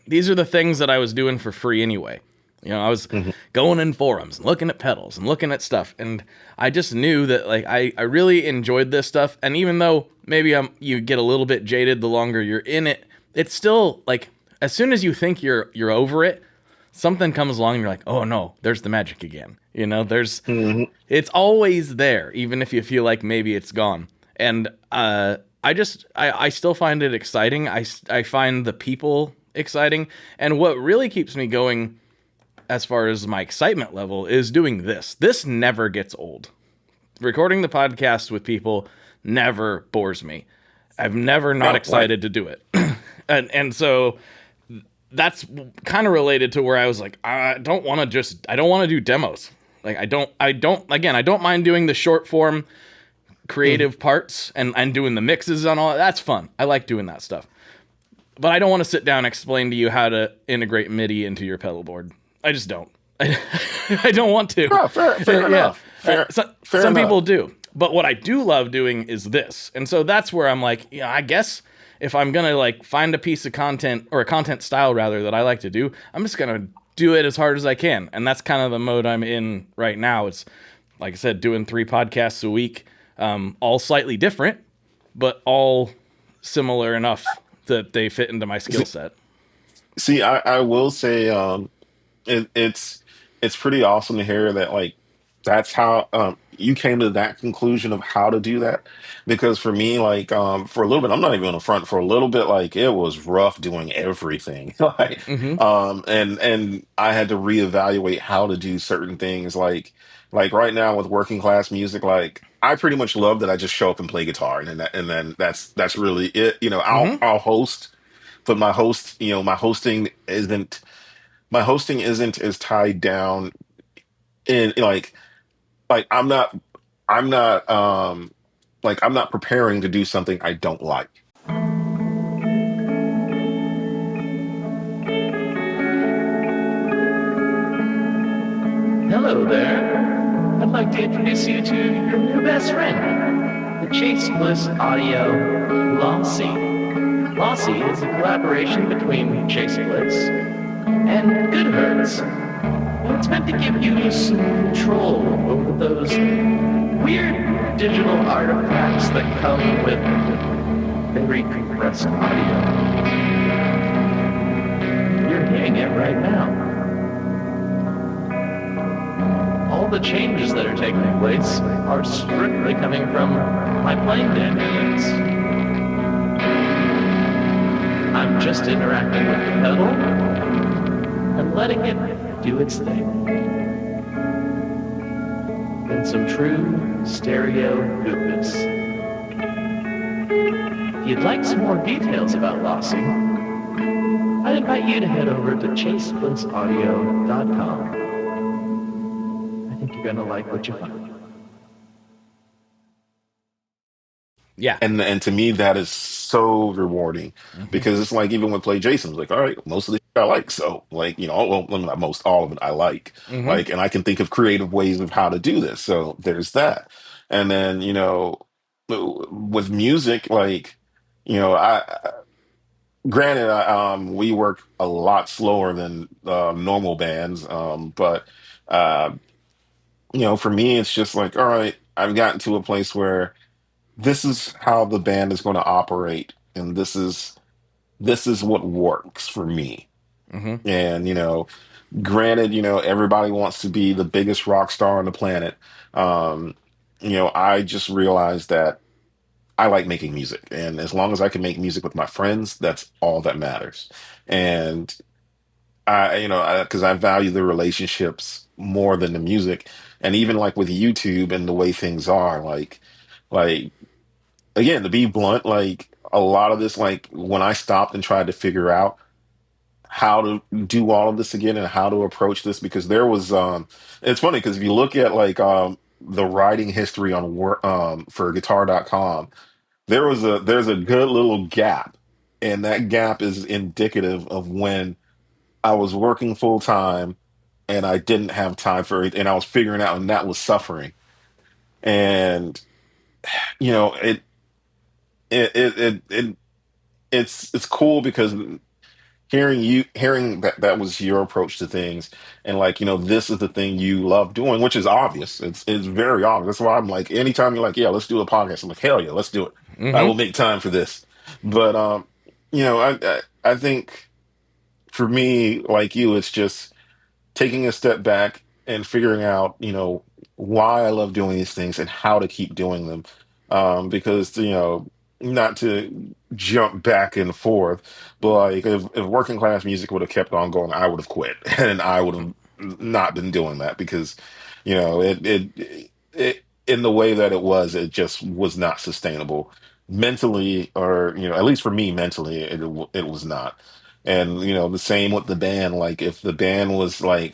these are the things that I was doing for free anyway. I was going in forums and looking at pedals and looking at stuff. And I just knew that, like, I really enjoyed this stuff. And even though maybe you get a little bit jaded the longer you're in it, it's still, like, as soon as you think you're over it, something comes along and you're like, oh no, there's the magic again. It's always there, even if you feel like maybe it's gone. And I still find it exciting. I find the people exciting. And what really keeps me going, as far as my excitement level, is doing this. This never gets old. Recording the podcast with people never bores me. I'm never not excited to do it. And so that's kind of related to where I was like, I don't want to do demos. Like I don't mind doing the short form creative parts and doing the mixes and all that. That's fun. I like doing that stuff. But I don't want to sit down and explain to you how to integrate MIDI into your pedal board. I just don't. I don't want to. Oh, fair enough. Fair Some enough. people do. But what I do love doing is this. And so that's where I'm like, yeah, I guess if I'm going to like find a piece of content or a content style rather that I like to do, I'm just going to do it as hard as I can. And that's kind of the mode I'm in right now. It's like I said, doing 3 podcasts a week, all slightly different, but all similar enough that they fit into my skill set. See, I will say, it's pretty awesome to hear that like that's how you came to that conclusion of how to do that. Because for me, like for a little bit, I'm not even on the front. For a little bit, like it was rough doing everything. Like and I had to reevaluate how to do certain things. Like right now with working class music, like I pretty much love that I just show up and play guitar, and then that's really it. You know, I'll host, but my hosting isn't as tied down in like I'm not I'm not preparing to do something I don't like. Hello there. I'd like to introduce you to your new best friend, the Chase Bliss Audio Lossy. Lossy is a collaboration between Chase Bliss and Goodhertz. And it's meant to give you some control over those weird digital artifacts that come with very compressed audio. You're hearing it right now. All the changes that are taking place are strictly coming from my playing dynamics. I'm just interacting with the pedal and letting it do its thing. In some true stereo goodness. If you'd like some more details about Lossy, I'd invite you to head over to chaseblissaudio.com. I think you're gonna like what you find. Yeah. And to me that is so rewarding because it's like even with PlayJason, it's like, all right, most of the shit I like. So like, you know, well not most, all of it I like. Like, and I can think of creative ways of how to do this. So there's that. And then, you know, with music, like, you know, granted, we work a lot slower than normal bands, but you know, for me, it's just like, all right, I've gotten to a place where this is how the band is going to operate, and this is what works for me. And you know, granted, you know, everybody wants to be the biggest rock star on the planet. You know, I just realized that I like making music, and as long as I can make music with my friends, that's all that matters. And you know, because I value the relationships more than the music, and even like with YouTube and the way things are, like again, to be blunt, like a lot of this, like when I stopped and tried to figure out how to do all of this again and how to approach this, because there was, it's funny because if you look at like the writing history on for guitar.com, there's a good little gap, and that gap is indicative of when I was working full time and I didn't have time for it, and I was figuring out, and that was suffering. And you know, it it it, it it's cool because hearing that was your approach to things, and like, you know, this is the thing you love doing, which is obvious. It's very obvious. That's why I'm like, anytime you're like, yeah, let's do a podcast, I'm like, hell yeah, let's do it. I will make time for this. But you know, I think for me, like you, it's just taking a step back and figuring out, you know, why I love doing these things and how to keep doing them. Because, you know, not to jump back and forth, but like if working class music would have kept on going, I would have quit and I would have not been doing that because, you know, it in the way that it was, it just was not sustainable mentally, or, you know, at least for me mentally, it was not. And the same with the band. Like if the band was a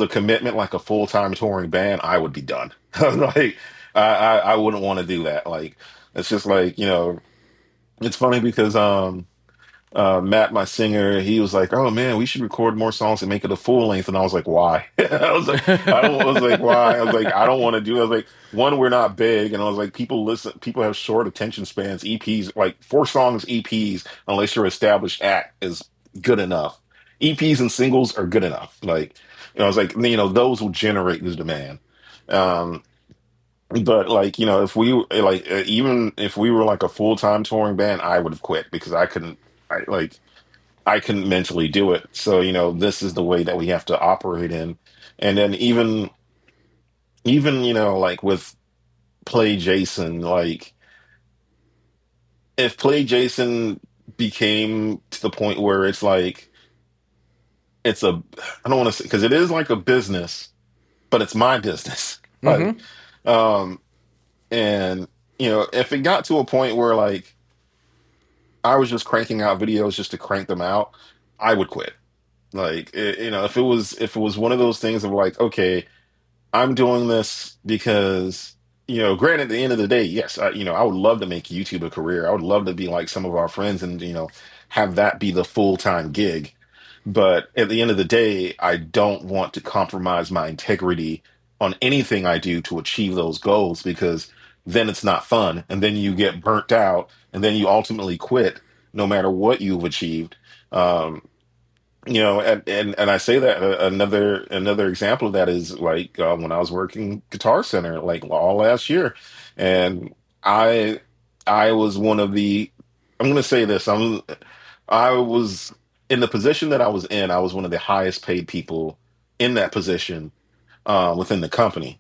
commitment, like a full-time touring band, I would be done. Like I wouldn't want to do that. Like it's just like, it's funny because Matt, my singer, he was like, "Oh man, we should record more songs and make it a full length." And I was like, "Why?" I was like, "Why?" I was like, "I don't want to do it." I was like, "One, we're not big," and I was like, people have short attention spans. EPs, like 4 songs EPs, unless you're established act, is good enough. EPs and singles are good enough. Like, I was like, those will generate the demand. Um, but like, if we like even if we were like a full-time touring band, I would have quit because I couldn't. I couldn't mentally do it. So, this is the way that we have to operate in. And then even, like with PlayJason, like if PlayJason became to the point where it's like I don't want to say because it is like a business, but it's my business. Like, Mm-hmm. um, and if it got to a point where like I was just cranking out videos just to crank them out, I would quit. Like, if it was one of those things of like, okay, I'm doing this because, granted, at the end of the day, yes, I would love to make YouTube a career. I would love to be like some of our friends and, have that be the full-time gig. But at the end of the day, I don't want to compromise my integrity on anything I do to achieve those goals because then it's not fun. And then you get burnt out and then you ultimately quit no matter what you've achieved. Um, and I say that another example of that is like when I was working Guitar Center like all last year, and I I was one of the I'm going to say this I was in the position that I was in. I was one of the highest paid people in that position within the company,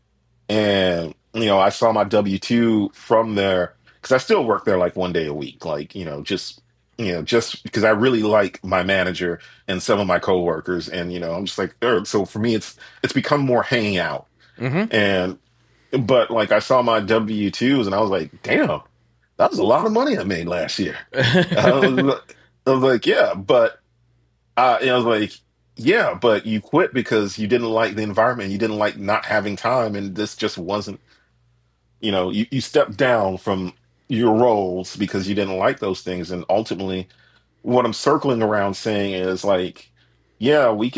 and I saw my W-2 from there because I still work there like one day a week, like just because I really like my manager and some of my coworkers, and I'm just like, so for me, it's become more hanging out, Mm-hmm. and but like I saw my W-2s and I was like, damn, that was a lot of money I made last year. I was, I was like, yeah, but I was like, yeah, but you quit because you didn't like the environment, you didn't like not having time, and this just wasn't, you stepped down from your roles because you didn't like those things, and ultimately, what I'm circling around saying is like, yeah, we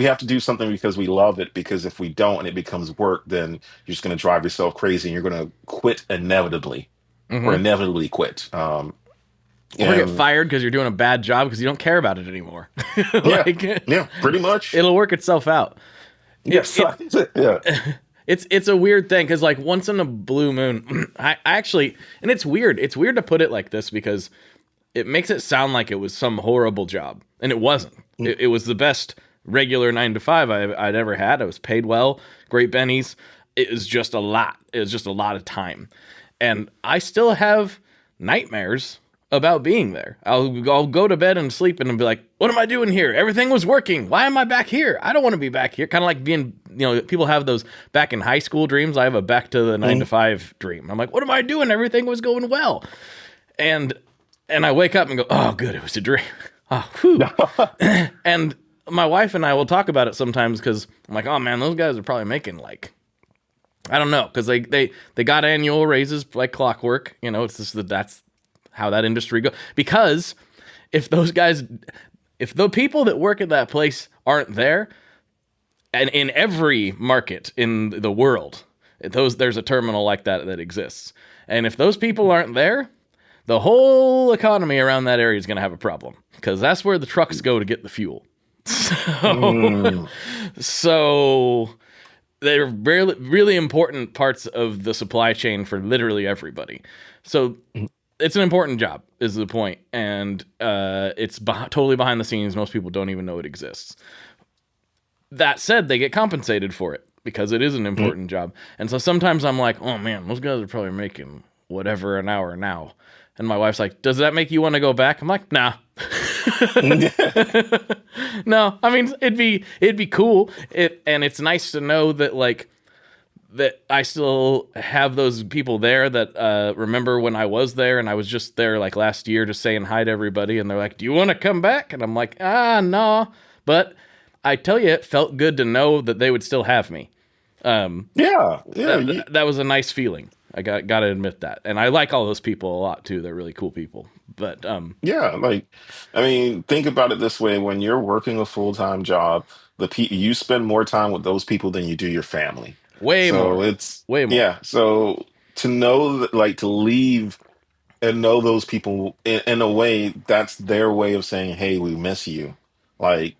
have to do something because we love it, because if we don't and it becomes work, then you're just going to drive yourself crazy and you're going to quit inevitably or Mm-hmm. inevitably quit. Or get And fired because you're doing a bad job because you don't care about it anymore. yeah, Like, yeah, pretty much. it'll work itself out. Yes. It, Yeah. it's a weird thing because like once in a blue moon, I actually, and it's weird. It's weird to put it like this because it makes it sound like it was some horrible job, and it wasn't. It was the best regular 9 to 5 I'd ever had. I was paid well, great bennies. It was just a lot. It was just a lot of time, and I still have nightmares about being there. I'll go to bed and sleep and be like, what am I doing here? Everything was working. Why am I back here? I don't want to be back here. Kind of like being, people have those back in high school dreams. I have a back to the 9 to 5 dream. I'm like, what am I doing? Everything was going well. And I wake up and go, oh, good. It was a dream. Oh, whew. And my wife and I will talk about it sometimes because I'm like, oh man, those guys are probably making like, I don't know. Cause they got annual raises like clockwork. It's just that's how that industry goes. Because if the people that work at that place aren't there, and in every market in the world, there's a terminal like that exists. And if those people aren't there, the whole economy around that area is going to have a problem because that's where the trucks go to get the fuel. So they're really, really important parts of the supply chain for literally everybody. So it's an important job is the point. And it's totally behind the scenes. Most people don't even know it exists. That said, they get compensated for it because it is an important job. And so sometimes I'm like, oh man, those guys are probably making whatever an hour now. And my wife's like, does that make you want to go back? I'm like, nah. No, I mean, it'd be cool. And it's nice to know that like that I still have those people there that remember when I was there, and I was just there like last year just saying hi to everybody, and they're like, do you want to come back? And I'm like, no. But I tell you, it felt good to know that they would still have me. Yeah, That was a nice feeling. I got to admit that. And I like all those people a lot too. They're really cool people. But yeah. Like, I mean, think about it this way: when you're working a full time job, you spend more time with those people than you do your family. way So more. it's Way more. yeah. So to know that, like, to leave and know those people in a way, that's their way of saying, "Hey, we miss you." Like,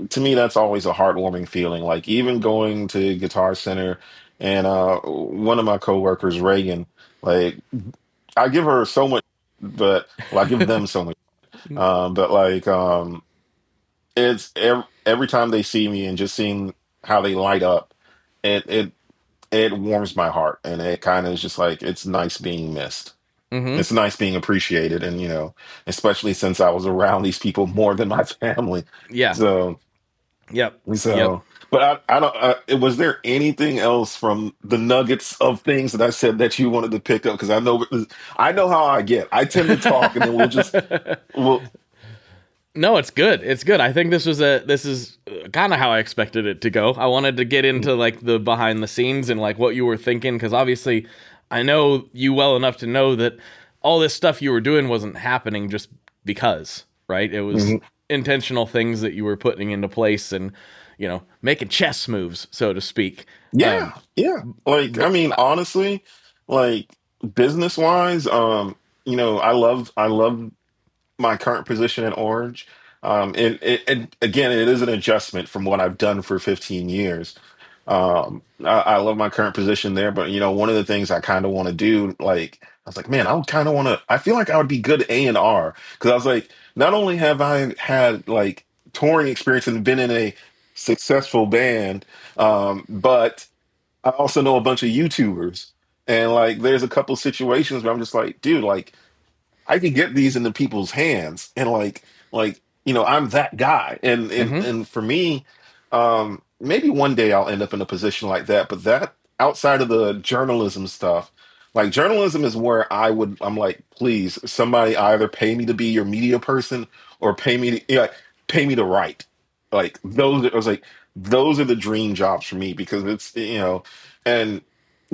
to me, that's always a heartwarming feeling. Like, even going to Guitar Center, and one of my coworkers, Reagan, like, I give her so much, but well, I give them so much. But like, it's every time they see me and just seeing how they light up, it it it warms my heart, and it kind of is just like it's nice being missed. Mm-hmm. It's nice being appreciated, and especially since I was around these people more than my family. Yeah. So, Yep. Yep. so, but I don't. Was there anything else from the nuggets of things that I said that you wanted to pick up? Because I know how I get. I tend to talk, and then we'll. No, it's good. It's good. I think this is kind of how I expected it to go. I wanted to get into like the behind the scenes and like what you were thinking, because obviously I know you well enough to know that all this stuff you were doing wasn't happening just because, right? It was Mhm. intentional things that you were putting into place and, making chess moves, so to speak. Yeah, yeah. Like, I But mean, honestly, like, business wise, I love my current position in Orange. And again, it is an adjustment from what I've done for 15 years. I love my current position there, but one of the things I kind of want to do, like, I was like, man, I would kind of want to. I feel like I would be good A&R, because I was like, not only have I had like touring experience and been in a successful band, but I also know a bunch of YouTubers, and like, there's a couple situations where I'm just like, dude, like, I can get these into people's hands, and like I'm that guy. And and mhm. and for me, maybe one day I'll end up in a position like that. But that, outside of the journalism stuff, like, journalism is where I'm like, please, somebody either pay me to be your media person, or pay me to write. Like, I was like, those are the dream jobs for me, because and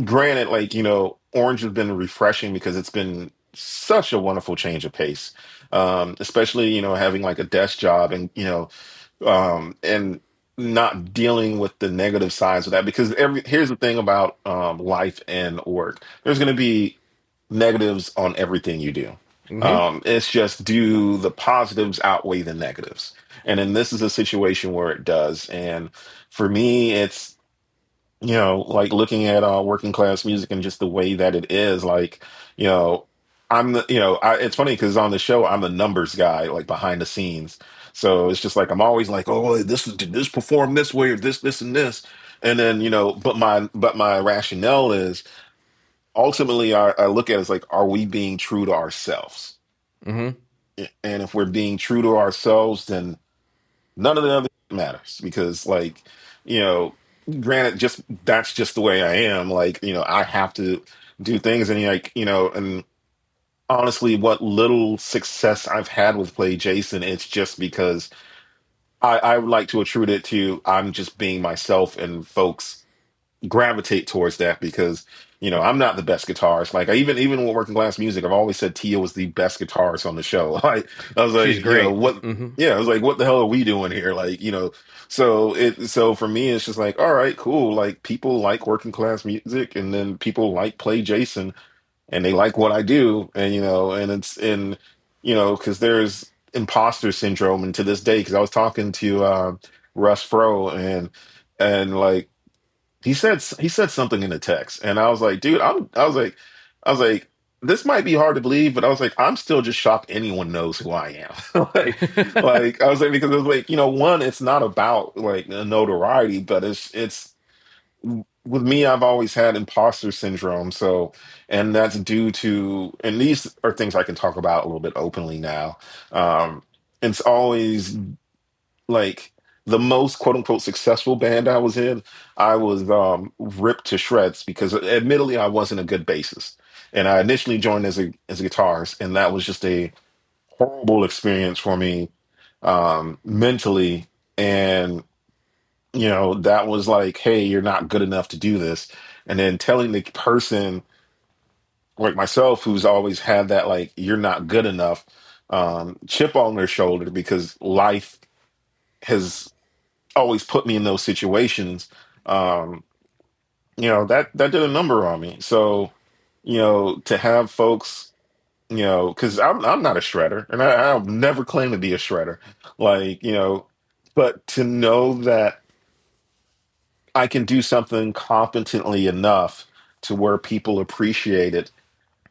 granted, like, Orange has been refreshing because it's been such a wonderful change of pace. Especially, having like a desk job, and and not dealing with the negative sides of that, because here's the thing about life and work. There's going to be negatives on everything you do. Mhm. It's just, do the positives outweigh the negatives? And then this is a situation where it does. And for me, it's, like, looking at working class music and just the way that it is, like, you know, it's funny because on the show, I'm the numbers guy, like, behind the scenes. So it's just like, I'm always like, oh, did this perform this way, or this, and this. And then, but my rationale is, ultimately, I look at it as like, are we being true to ourselves? Mhm. And if we're being true to ourselves, then none of the other matters, because, like, you know granted, just that's just the way I am. Like, I have to do things, and, like, and honestly, what little success I've had with Play Jason, it's just because I would like to attribute it to, I'm just being myself, and folks gravitate towards that, because I'm not the best guitarist. Like, even with working class music, I've always said Tia was the best guitarist on the show. Like, I was She's like, great. what? Mhm. Yeah, I was like, what the hell are we doing here? Like, so for me, it's just like, all right, cool. Like, people like working class music, and then people like Play Jason, and they like what I do, and because there's imposter syndrome, and to this day, because I was talking to Russ Fro, and like, he said something in the text, and I was like, dude, I was like, this might be hard to believe, but I was like, I'm still just shocked anyone knows who I am. Like, I was like, because it was like, one, it's not about like notoriety, but it's with me, I've always had imposter syndrome. So, and that's due to, and these are things I can talk about a little bit openly now. It's always like, the most quote unquote successful band I was in, I was ripped to shreds because admittedly I wasn't a good bassist. And I initially joined as a guitarist, and that was just a horrible experience for me mentally. And that was like, hey, you're not good enough to do this. And then telling the person like myself who's always had that like you're not good enough chip on their shoulder because life has always put me in those situations. um that did a number on me. So to have folks, because I'm not a shredder, and I'll never claim to be a shredder, like but to know that I can do something competently enough to where people appreciate it.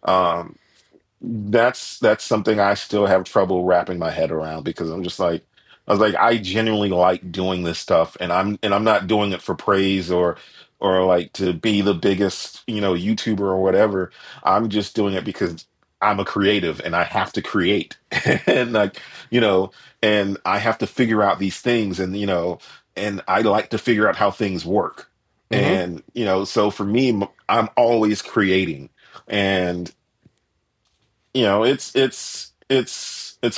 um that's something I still have trouble wrapping my head around, because I'm just like, I was like, I genuinely like doing this stuff, and I'm not doing it for praise or like to be the biggest, YouTuber or whatever. I'm just doing it because I'm a creative and I have to create. And like, you know, and I have to figure out these things, and and I like to figure out how things work. Mm-hmm. And so for me, I'm always creating. And it's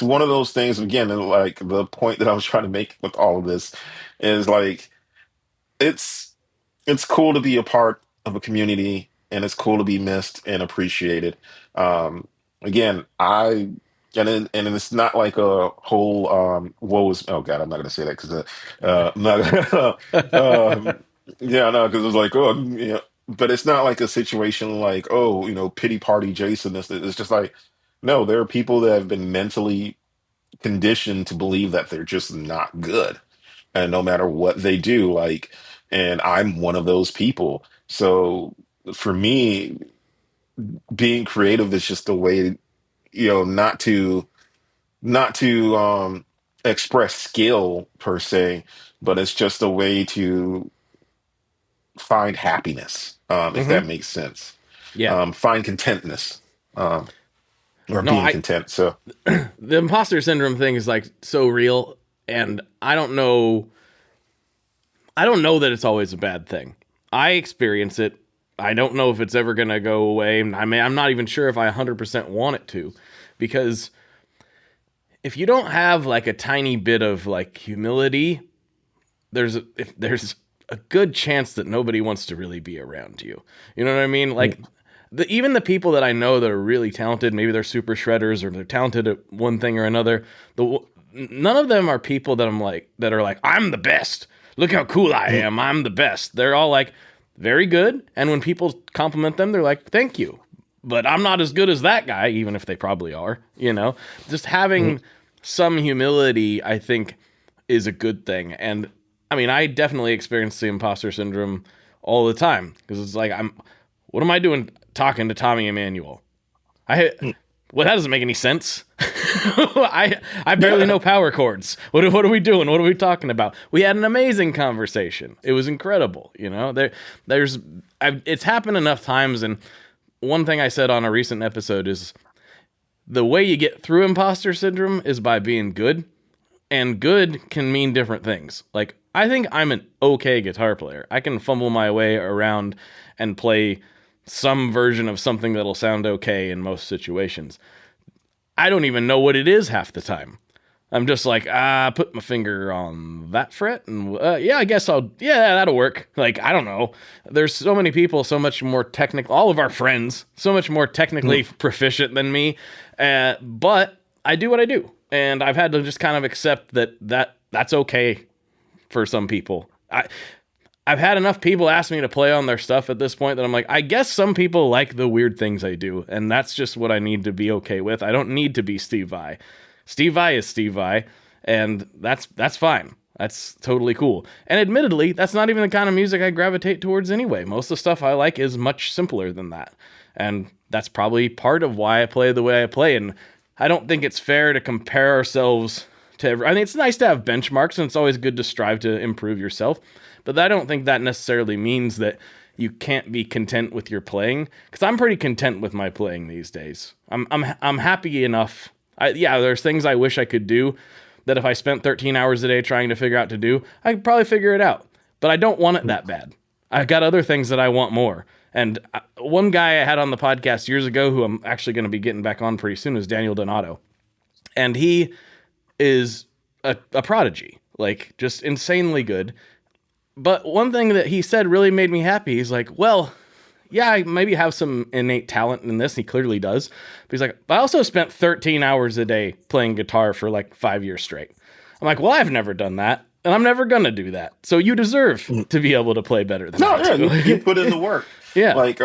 one of those things again. And like the point that I was trying to make with all of this is like, it's it's cool to be a part of a community, and it's cool to be missed and appreciated. Again, and it's not like a whole woe is, oh god, I'm not gonna say that because I'm not yeah, no, because it's like, oh yeah. But it's not like a situation like, oh, pity party Jason. It's just like, no, there are people that have been mentally conditioned to believe that they're just not good, and no matter what they do, like, and I'm one of those people. So for me, being creative is just a way, not to express skill per se, but it's just a way to find happiness, if that Mm-hmm. makes sense. Yeah. Find contentness, or No, being I content. So the imposter syndrome thing is like so real, and I don't know. I don't know that it's always a bad thing. I experience it. I don't know if it's ever going to go away. I mean, I'm not even sure if I 100% want it to, because if you don't have like a tiny bit of like humility, there's a good chance that nobody wants to really be around you. You know what I mean? Like even the people that I know that are really talented, maybe they're super shredders or they're talented at one thing or another. None of them are people that are like, I'm the best. Look how cool I am. I'm the best. They're all like very good. And when people compliment them, they're like, thank you. But I'm not as good as that guy, even if they probably are, just having some humility, I think, is a good thing. And I mean, I definitely experience the imposter syndrome all the time, because it's like, what am I doing talking to Tommy Emmanuel? Well, that doesn't make any sense. I barely know power chords. What are we doing? What are we talking about? We had an amazing conversation. It was incredible. It's happened enough times. And one thing I said on a recent episode is the way you get through imposter syndrome is by being good. And good can mean different things. Like, I think I'm an okay guitar player. I can fumble my way around and play some version of something that'll sound okay in most situations. I don't even know what it is half the time. I'm just like, put my finger on that fret, and yeah, I guess that'll work. Like, I don't know. There's so many people, so much more technical, all of our friends, so much more technically proficient than me, but I do what I do, and I've had to just kind of accept that's okay for some people. I've had enough people ask me to play on their stuff at this point that I'm like, I guess some people like the weird things I do, and that's just what I need to be okay with. I don't need to be Steve Vai. Steve Vai is Steve Vai, and that's fine. That's totally cool. And admittedly, that's not even the kind of music I gravitate towards anyway. Most of the stuff I like is much simpler than that. And that's probably part of why I play the way I play. And I don't think it's fair to compare ourselves to I mean, it's nice to have benchmarks, and it's always good to strive to improve yourself. But I don't think that necessarily means that you can't be content with your playing, because I'm pretty content with my playing these days. I'm happy enough. There's things I wish I could do, that if I spent 13 hours a day trying to figure out to do, I could probably figure it out. But I don't want it that bad. I've got other things that I want more. And one guy I had on the podcast years ago, who I'm actually going to be getting back on pretty soon, is Daniel Donato. And he is a prodigy, like just insanely good. But one thing that he said really made me happy. He's like, well, yeah, I maybe have some innate talent in this. He clearly does. But he's like, I also spent 13 hours a day playing guitar for like 5 years straight. I'm like, well, I've never done that, and I'm never going to do that. So you deserve to be able to play better than I do. You put in the work. Yeah. Like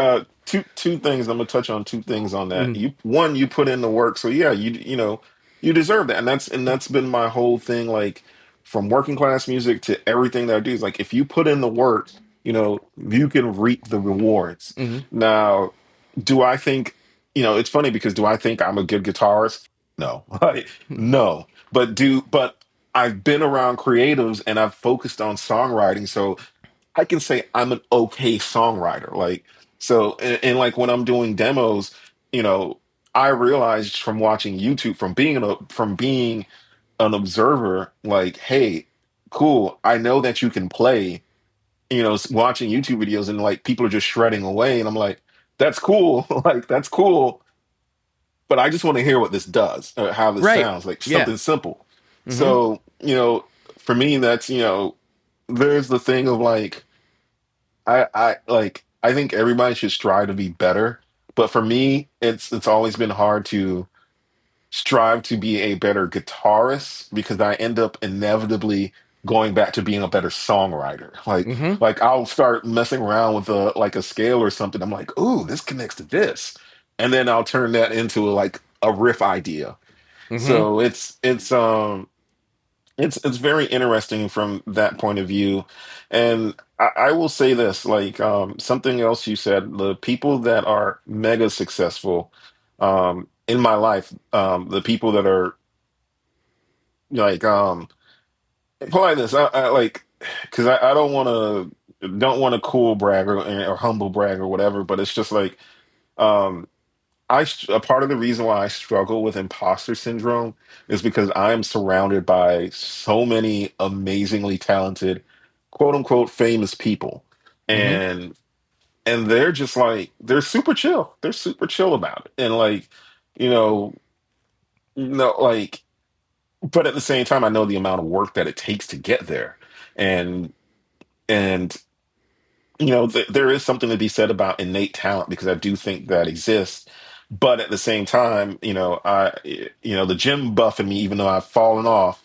two things. I'm gonna touch on two things on that. You put in the work. So yeah, you know, you deserve that, and that's been my whole thing. Like from working class music to everything that I do is like if you put in the work, you know, you can reap the rewards. Now, do I think, you know, it's funny because do I think I'm a good guitarist? No. Like, no. But I've been around creatives and I've focused on songwriting, so I can say I'm an okay songwriter. Like, so, and like when I'm doing demos, you know, I realized from watching YouTube, from being an observer, like, hey, cool, I know that you can play, you know, watching YouTube videos and like people are just shredding away. And I'm like, that's cool. Like, that's cool. But I just want to hear what this does, or how this Right. sounds, like Yeah. something simple. So, you know, for me, that's, you know, there's the thing of like, I think everybody should strive to be better. But for me, it's always been hard to strive to be a better guitarist because I end up inevitably going back to being a better songwriter. Like I'll start messing around with a scale or something. I'm like, ooh, this connects to this. And then I'll turn that into like a riff idea. So it's very interesting from that point of view. And I will say this, like something else you said, the people that are mega successful in my life, the people that are like put it like this, I like because I don't want to cool brag or humble brag or whatever, but it's just like um a part of the reason why I struggle with imposter syndrome is because I am surrounded by so many amazingly talented, quote unquote, famous people, and they're just like they're super chill. They're super chill about it, and like you know, like, but at the same time, I know the amount of work that it takes to get there, and and you know, there is something to be said about innate talent because I do think that exists. But at the same time, you know, the gym buff in me, even though I've fallen off,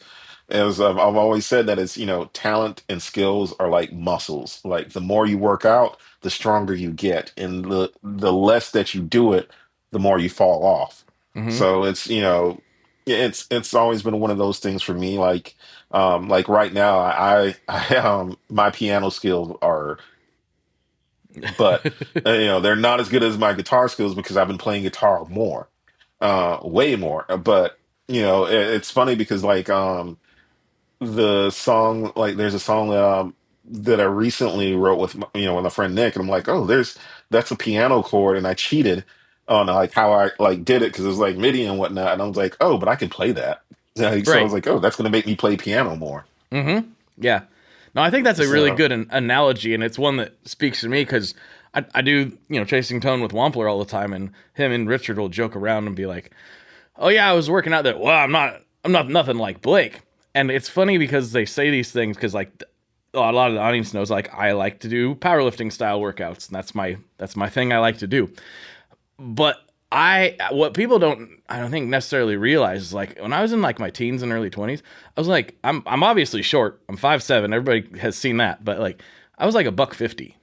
as I've always said that is, you know, talent and skills are like muscles. Like the more you work out, the stronger you get, and the less that you do it, the more you fall off. So it's, you know, it's always been one of those things for me. Like right now, my piano skills are but you know they're not as good as my guitar skills because I've been playing guitar more, way more. But you know, it's funny because like the song, like there's a song that I recently wrote with with my friend Nick, and I'm like, oh, that's a piano chord, and I cheated on like how I like did it because it was like MIDI and whatnot, and I was like, oh, but I can play that. So I was Right. like, oh, that's gonna make me play piano more. Yeah. No, I think that's a really So good analogy, and it's one that speaks to me because I do, chasing tone with Wampler all the time, and him and Richard will joke around and be like, "Oh yeah, I was working out that. Well, I'm not nothing like Blake." And it's funny because they say these things because like a lot of the audience knows like I like to do powerlifting style workouts, and that's my thing I like to do. But what people I don't think necessarily realize is like when I was in like my teens and early 20s, I was like, I'm obviously short. I'm 5'7". Everybody has seen that, but like I was like a $150.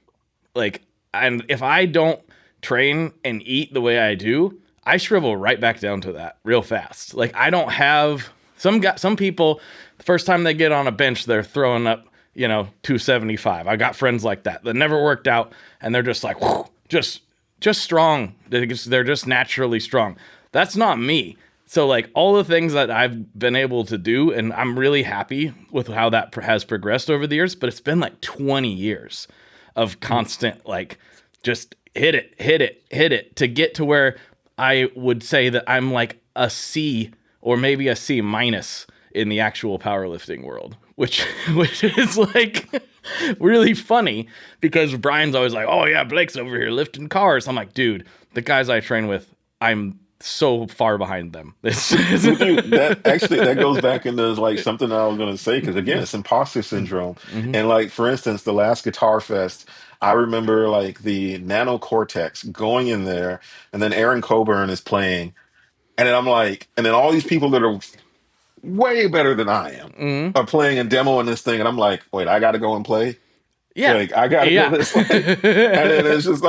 Like, and if I don't train and eat the way I do, I shrivel right back down to that real fast. Like I don't have some people, the first time they get on a bench, they're throwing up, 275. I got friends like that never worked out, and they're just like, whoo, just strong. They're just naturally strong. That's not me. So like all the things that I've been able to do, and I'm really happy with how that has progressed over the years, but it's been like 20 years of constant, like just hit it to get to where I would say that I'm like a C or maybe a C minus in the actual powerlifting world, which is like really funny because Brian's always like, oh yeah, Blake's over here lifting cars. I'm like, dude, the guys I train with, I'm so far behind them. That goes back into like something I was going to say, because again, it's imposter syndrome. And like, for instance, the last Guitar Fest, I remember like the Nano Cortex going in there, and then Aaron Coburn is playing, and then I'm like, and then all these people that are way better than I am are playing and demoing this thing, and I'm like, wait, I got to go and play. Yeah. Like, I gotta Yeah. do this. Like, and then it's just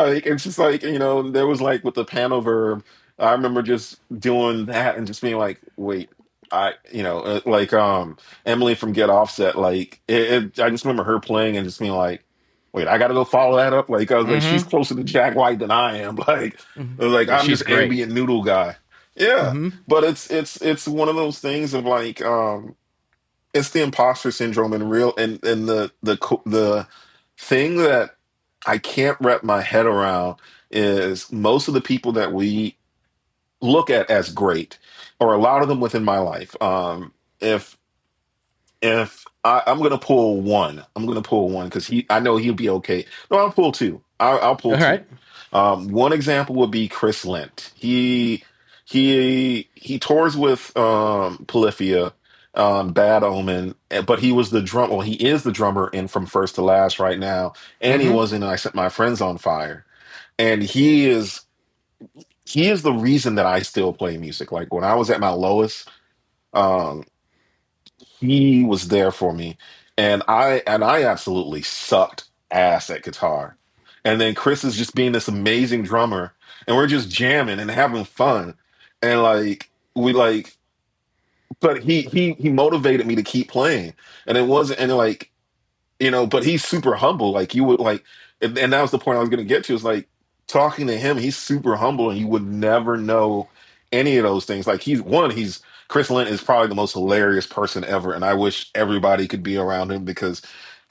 like, there was like with the panel verb, I remember just doing that and just being like, wait, Emily from Get Offset, like I just remember her playing and just being like, wait, I gotta go follow that up. Like, I was like, she's closer to Jack White than I am. Like, I was like, I'm She's just great. ambient noodle guy. Yeah. But it's one of those things of like, it's the imposter syndrome and real, and the thing that I can't wrap my head around is most of the people that we look at as great, or a lot of them within my life. If I'm gonna pull one, because I know he'll be okay. No, I'll pull two. I'll pull All two. right. One example would be Chris Lent. He tours with Polyphia, Bad Omen, but he was the drum. Well, he is the drummer in From First to Last right now, and he was in I Set My Friends on Fire, and he is the reason that I still play music. Like when I was at my lowest, um, he was there for me, and I absolutely sucked ass at guitar. And then Chris is just being this amazing drummer, and we're just jamming and having fun, and like we like, but he motivated me to keep playing, and it wasn't, and like, but he's super humble. Like you would like, and that was the point I was going to get to. Is like talking to him. He's super humble, and you would never know any of those things. Like he's Chris Lent is probably the most hilarious person ever, and I wish everybody could be around him, because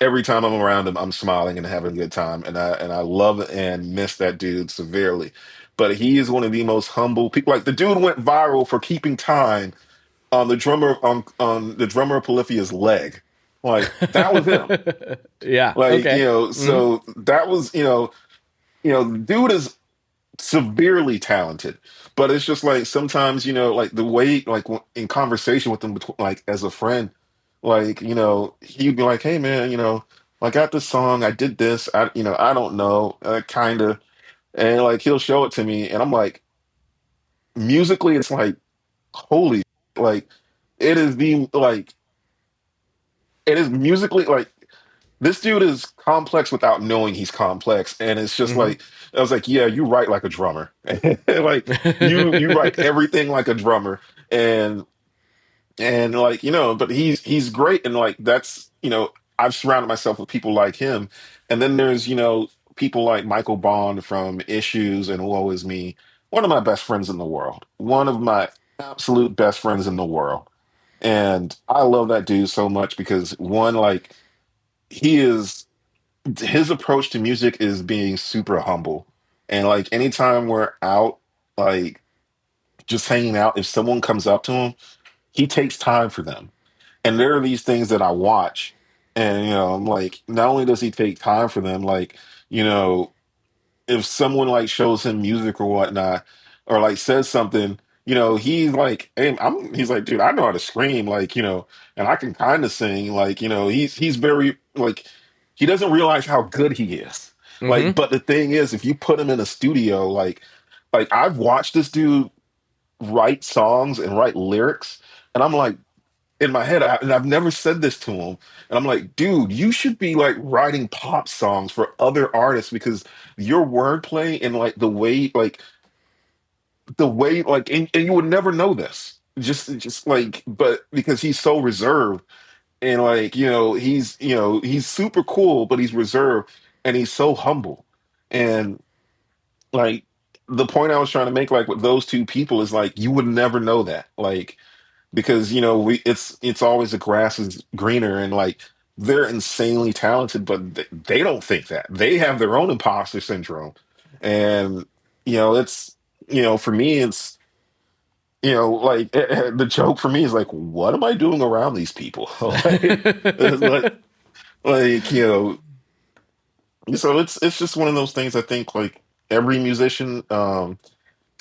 every time I'm around him, I'm smiling and having a good time, and I love and miss that dude severely. But he is one of the most humble people. Like the dude went viral for keeping time on the drummer of Polyphia's leg. Like that was him. Yeah. Like, Okay. So that was, the dude is severely talented, but it's just like sometimes, like the way, like in conversation with him, like as a friend, like, he'd be like, hey man, I got this song, I did this, I don't know, kind of, and like he'll show it to me, and I'm like, musically, it's like, holy, like, it is the, like, it is musically, like, this dude is complex without knowing he's complex, and it's just like, I was like, yeah, you write like a drummer, like you write everything like a drummer, and like, but he's great, and like that's, I've surrounded myself with people like him, and then there's, people like Michael Bond from Issues and Woe Is Me, one of my best friends in the world, one of my absolute best friends in the world, and I love that dude so much because one, like, he is his approach to music is being super humble. And like anytime we're out, like just hanging out, if someone comes up to him, he takes time for them. And there are these things that I watch, and I'm like, not only does he take time for them, like, you know, if someone like shows him music or whatnot, or like says something, he's like, hey, he's like, dude, I know how to scream, like, and I can kind of sing, like, he's very like, he doesn't realize how good he is. Like, but the thing is, if you put him in a studio, like I've watched this dude write songs and write lyrics, and I'm like, in my head, and I've never said this to him, and I'm like, dude, you should be like writing pop songs for other artists, because your wordplay and like the way like, and you would never know this, just like, but because he's so reserved, and like, he's super cool, but he's reserved, and he's so humble, and like, the point I was trying to make, like with those two people, is like you would never know that, like, because we it's always the grass is greener, and like they're insanely talented, but they don't think that, they have their own imposter syndrome, and it's for me, it's like the joke for me is like, what am I doing around these people? like, it's like, so it's just one of those things. I think like every musician, 'cause,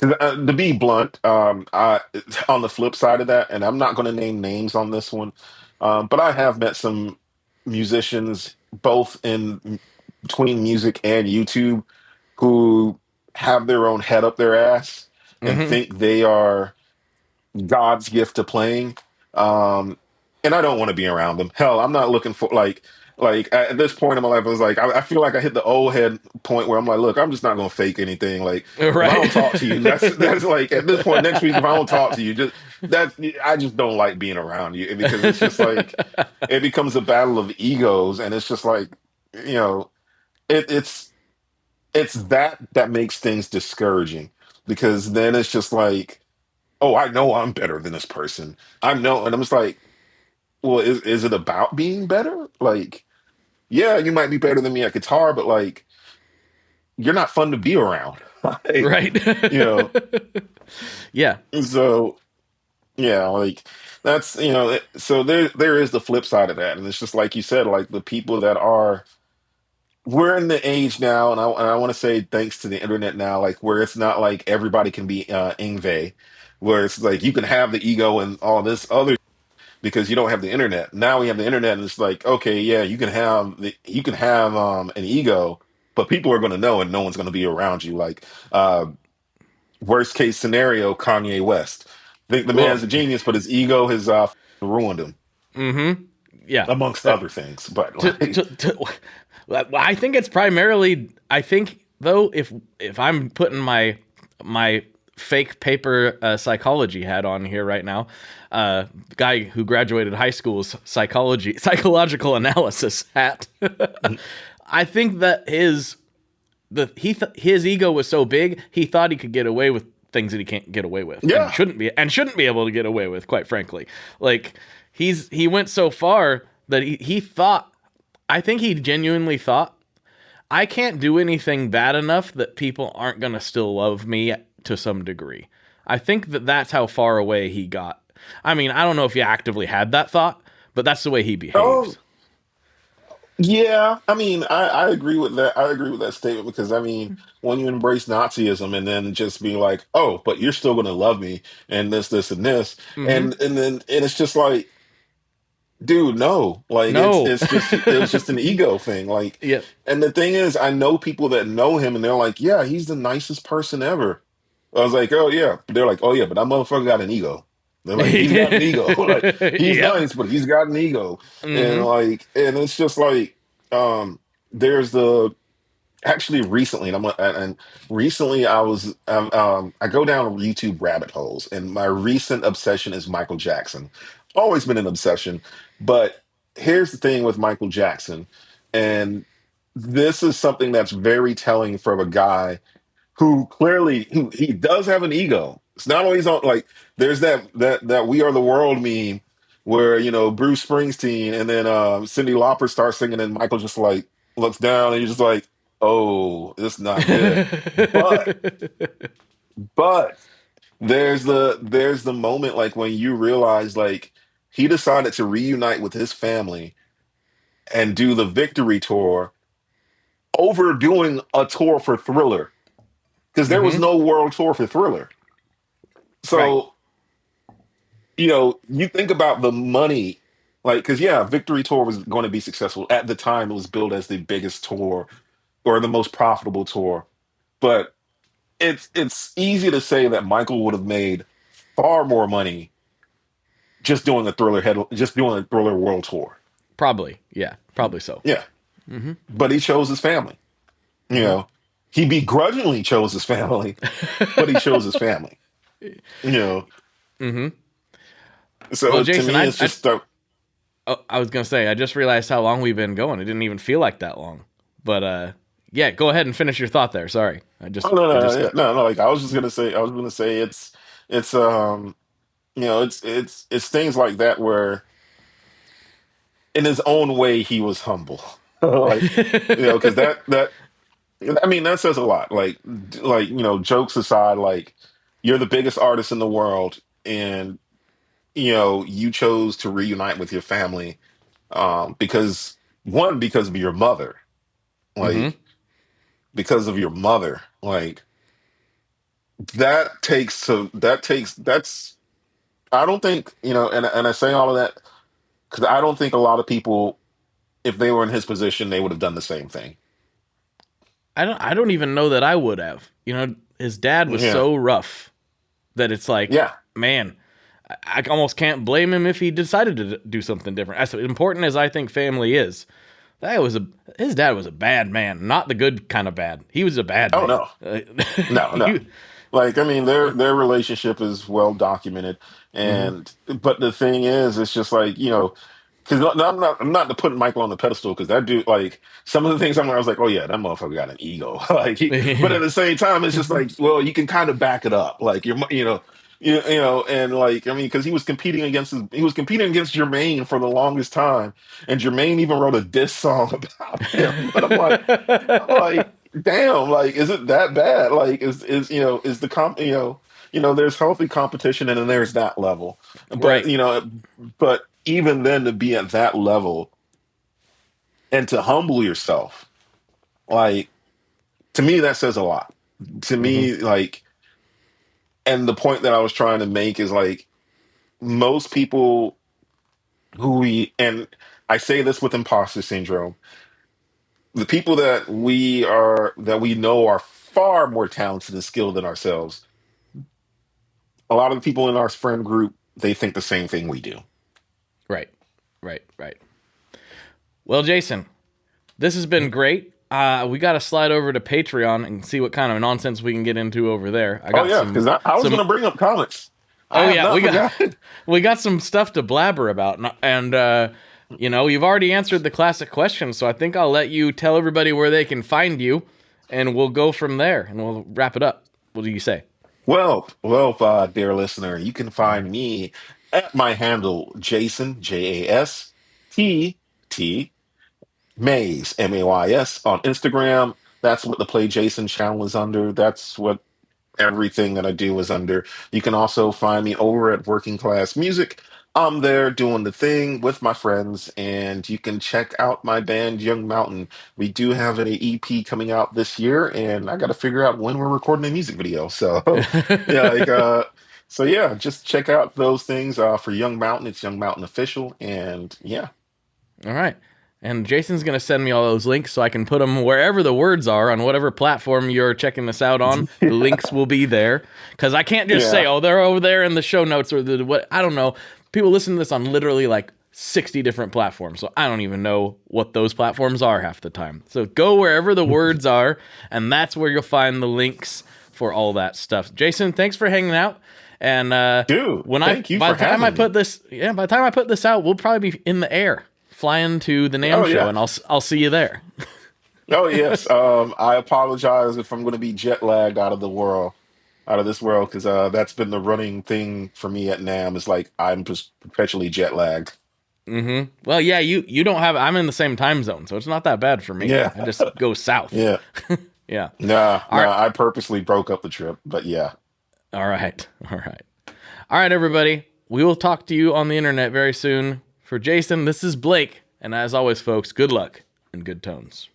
to be blunt, on the flip side of that, and I'm not going to name names on this one, but I have met some musicians both in between music and YouTube who have their own head up their ass and Mm-hmm. think they are God's gift to playing. Um, and I don't want to be around them. Hell, I'm not looking for like at this point in my life, I was like, I feel like I hit the old head point where I'm like, look, I'm just not gonna fake anything. Like if I don't talk to you, Right. that's like at this point next week, if I don't talk to you, just that I just don't like being around you because it's just like it becomes a battle of egos, and it's just like you know, it's that makes things discouraging because then it's just like, oh, I know I'm better than this person. I know, and I'm just like, well, is it about being better? Like, yeah, you might be better than me at guitar, but like, you're not fun to be around. like, Right. you know, Yeah. so yeah, like that's so there is the flip side of that, and it's just like you said, like the people that are we're in the age now, and I want to say thanks to the internet now, like where it's not like everybody can be Ingve, where it's like you can have the ego and all this other because you don't have the internet. Now we have the internet, and it's like, okay, yeah, you can have an ego, but people are going to know, and no one's going to be around you. Like worst case scenario, Kanye West. Think the Well, man's a genius, but his ego has ruined him, mm-hmm. Yeah. amongst other things. But to, like, to, to, well, I think it's primarily. I think though, if I'm putting my fake paper psychology hat on here right now, guy who graduated high school's psychological analysis hat, I think that his ego was so big he thought he could get away with things that he can't get away with yeah, and shouldn't be able to get away with, quite frankly. Like he went so far that he thought, I think he genuinely thought, I can't do anything bad enough that people aren't going to still love me to some degree. I think that that's how far away he got. I mean, I don't know if he actively had that thought, but that's the way he oh behaves. yeah. I mean, I agree with that. I agree with that statement because I mean, when you embrace Nazism and then just be like, oh, but you're still going to love me and this and this, Mm-hmm. and it's just like, dude, no, like No. it was just an ego thing, like, Yeah. and the thing is, I know people that know him and they're like, yeah, he's the nicest person ever. I was like, oh yeah, they're like, oh yeah, but that motherfucker got an ego. They're like, he's got an ego. like he's Yep. nice, but he's got an ego, and Mm-hmm. and it's just like, there's the actually recently, and recently I was I go down YouTube rabbit holes, and my recent obsession is Michael Jackson. Always been an obsession, but here's the thing with Michael Jackson, and this is something that's very telling from a guy who clearly he does have an ego. It's not always on like there's that "We Are the World" meme where Bruce Springsteen and then Cyndi Lauper starts singing and Michael just like looks down and he's just like, oh, this is not good. But but there's the moment like when you realize like he decided to reunite with his family and do the victory tour over doing a tour for Thriller because there was Mm-hmm. no world tour for Thriller. Right. So, you think about the money, like, because yeah, Victory Tour was going to be successful. At the time, it was billed as the biggest tour or the most profitable tour. But it's easy to say that Michael would have made far more money just doing a Thriller world tour. Probably. Yeah. Probably so. Yeah. Mm-hmm. But he chose his family. You Mm-hmm. know, he begrudgingly chose his family, but he chose his family. You know, Mm-hmm. Well, so to Jason, me, it's just I was gonna say, I just realized how long we've been going. It didn't even feel like that long. But yeah, go ahead and finish your thought there. Sorry, oh no I no just no no no. Like I was gonna say it's it's things like that where in his own way he was humble, like because that I mean that says a lot. Like jokes aside, like you're the biggest artist in the world and you chose to reunite with your family, because of your mother, Mm-hmm. like because of your mother, like that's I don't think, and I say all of that because I don't think a lot of people, if they were in his position, they would have done the same thing. I don't even know that I would have. His dad was Yeah, so rough that it's like, yeah. man, I almost can't blame him if he decided to do something different. As important as I think family is, his dad was a bad man, not the good kind of bad. He was a bad Oh man. no, no. Like, I mean, their relationship is well documented, Mhm. and but the thing is, it's just like, because I'm not to put Michael on the pedestal, because that dude, like, some of the things I was like, oh yeah, that motherfucker got an ego, like but at the same time, it's just like, well, you can kind of back it up, like and like, I mean, because he was competing against Jermaine for the longest time, and Jermaine even wrote a diss song about him, but I'm like, damn, like, is it that bad? Like, is the there's healthy competition, and then there's that level. But, Right. but even then, to be at that level and to humble yourself, like, to me, that says a lot. To Hmm. me, like, and the point that I was trying to make is, like, most people and I say this with imposter syndrome, the people that we know are far more talented and skilled than ourselves, a lot of the people in our friend group, they think the same thing we do. Right. Right. Right. Well, Jason, this has been great. We got to slide over to Patreon and see what kind of nonsense we can get into over there. I Oh got yeah, because I was going some. to bring up comics. I Oh have yeah, not we got forgotten. we got some stuff to blabber about, and you've already answered the classic question, so I think I'll let you tell everybody where they can find you, and we'll go from there, and we'll wrap it up. What do you say? Well, dear listener, you can find me at my handle, Jason, JASTT, Mays, MAYS, on Instagram. That's what the Play Jason channel is under. That's what everything that I do is under. You can also find me over at Working Class Music. I'm there doing the thing with my friends, and you can check out my band Young Mountain. We do have an EP coming out this year, and I got to figure out when we're recording a music video. So, yeah, so yeah, just check out those things. For Young Mountain, it's Young Mountain Official, and yeah. All right. And Jason's going to send me all those links so I can put them wherever the words are on whatever platform you're checking this out on. The links will be there. Because I can't just say, Yeah. oh, they're over there in the show notes or what. I don't know. People listen to this on literally like 60 different platforms. So I don't even know what those platforms are half the time. So go wherever the words are, and that's where you'll find the links for all that stuff. Jason, thanks for hanging out. And Dude, thank you by for the time I having me. put this, by the time I put this out, we'll probably be in the air flying to the NAMM Oh show, yeah. and I'll see you there. Oh yes. I apologize if I'm going to be jet lagged out of this world, because that's been the running thing for me at NAM. Is like, I'm just perpetually jet lagged. Well, yeah, you don't have. I'm in the same time zone, so it's not that bad for me. Yeah. I just go south. Yeah. Yeah. Nah, All right. nah. I purposely broke up the trip, but yeah. All right. All right. All right, everybody. We will talk to you on the internet very soon. For Jason, this is Blake, and as always, folks, good luck and good tones.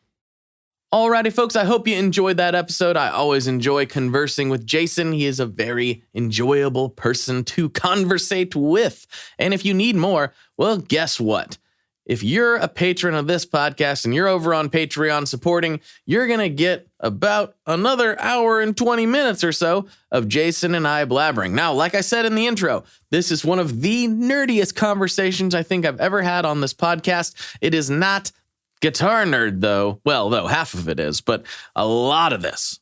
Alrighty, folks, I hope you enjoyed that episode. I always enjoy conversing with Jason. He is a very enjoyable person to conversate with. And if you need more, well, guess what? If you're a patron of this podcast and you're over on Patreon supporting, you're going to get about another hour and 20 minutes or so of Jason and I blabbering. Now, like I said in the intro, this is one of the nerdiest conversations I think I've ever had on this podcast. It is not guitar nerd, though. Well, though half of it is, but a lot of this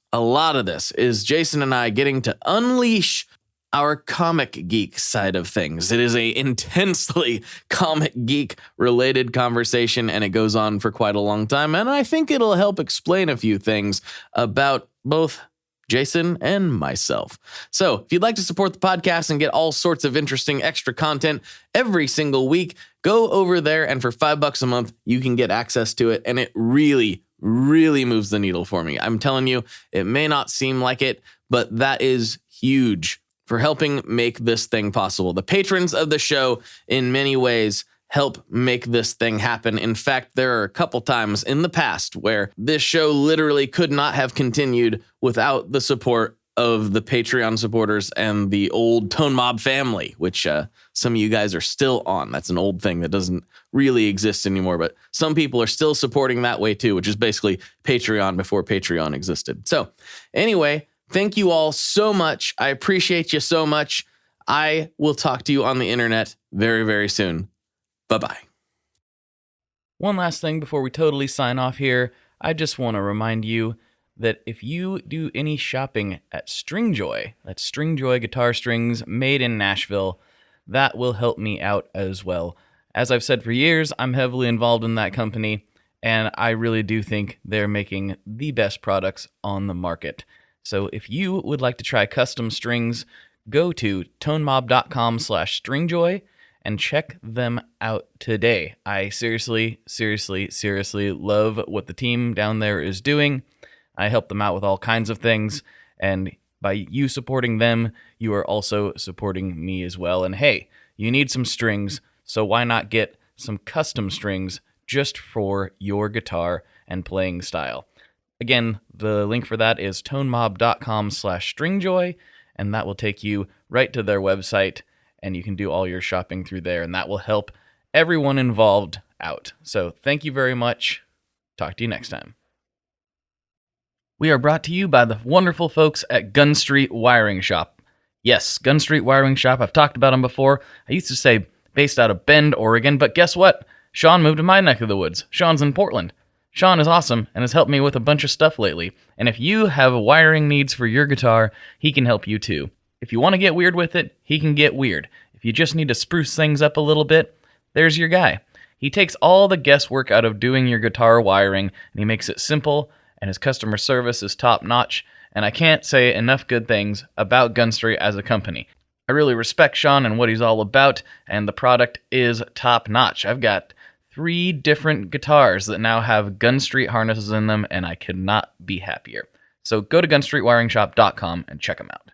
is Jason and I getting to unleash our comic geek side of things. It is a intensely comic geek related conversation, and it goes on for quite a long time. And I think it'll help explain a few things about both Jason and myself. So if you'd like to support the podcast and get all sorts of interesting extra content every single week, go over there, and for $5 a month, you can get access to it. And it really, really moves the needle for me. I'm telling you, it may not seem like it, but that is huge for helping make this thing possible. The patrons of the show, in many ways, help make this thing happen. In fact, there are a couple times in the past where this show literally could not have continued without the support of the Patreon supporters and the old Tone Mob family, which some of you guys are still on. That's an old thing that doesn't really exist anymore, but some people are still supporting that way too, which is basically Patreon before Patreon existed. So anyway, thank you all so much. I appreciate you so much. I will talk to you on the internet very, very soon. Bye-bye. One last thing before we totally sign off here, I just want to remind you that if you do any shopping at Stringjoy, that's Stringjoy guitar strings made in Nashville, that will help me out as well. As I've said for years, I'm heavily involved in that company, and I really do think they're making the best products on the market. So if you would like to try custom strings, go to tonemob.com/stringjoy and check them out today. I seriously love what the team down there is doing. I help them out with all kinds of things, and by you supporting them, you are also supporting me as well. And hey, you need some strings, so why not get some custom strings just for your guitar and playing style? Again, the link for that is tonemob.com/stringjoy, and that will take you right to their website, and you can do all your shopping through there, and that will help everyone involved out. So thank you very much. Talk to you next time. We are brought to you by the wonderful folks at Gun Street Wiring Shop. Yes, Gun Street Wiring Shop. I've talked about them before. I used to say based out of Bend, Oregon, but guess what? Sean moved to my neck of the woods. Sean's in Portland. Sean is awesome and has helped me with a bunch of stuff lately. And if you have wiring needs for your guitar, he can help you too. If you want to get weird with it, he can get weird. If you just need to spruce things up a little bit, there's your guy. He takes all the guesswork out of doing your guitar wiring, and he makes it simple, and his customer service is top-notch, and I can't say enough good things about Gun Street as a company. I really respect Sean and what he's all about, and the product is top-notch. I've got 3 different guitars that now have Gun Street harnesses in them, and I could not be happier. So go to gunstreetwiringshop.com and check them out.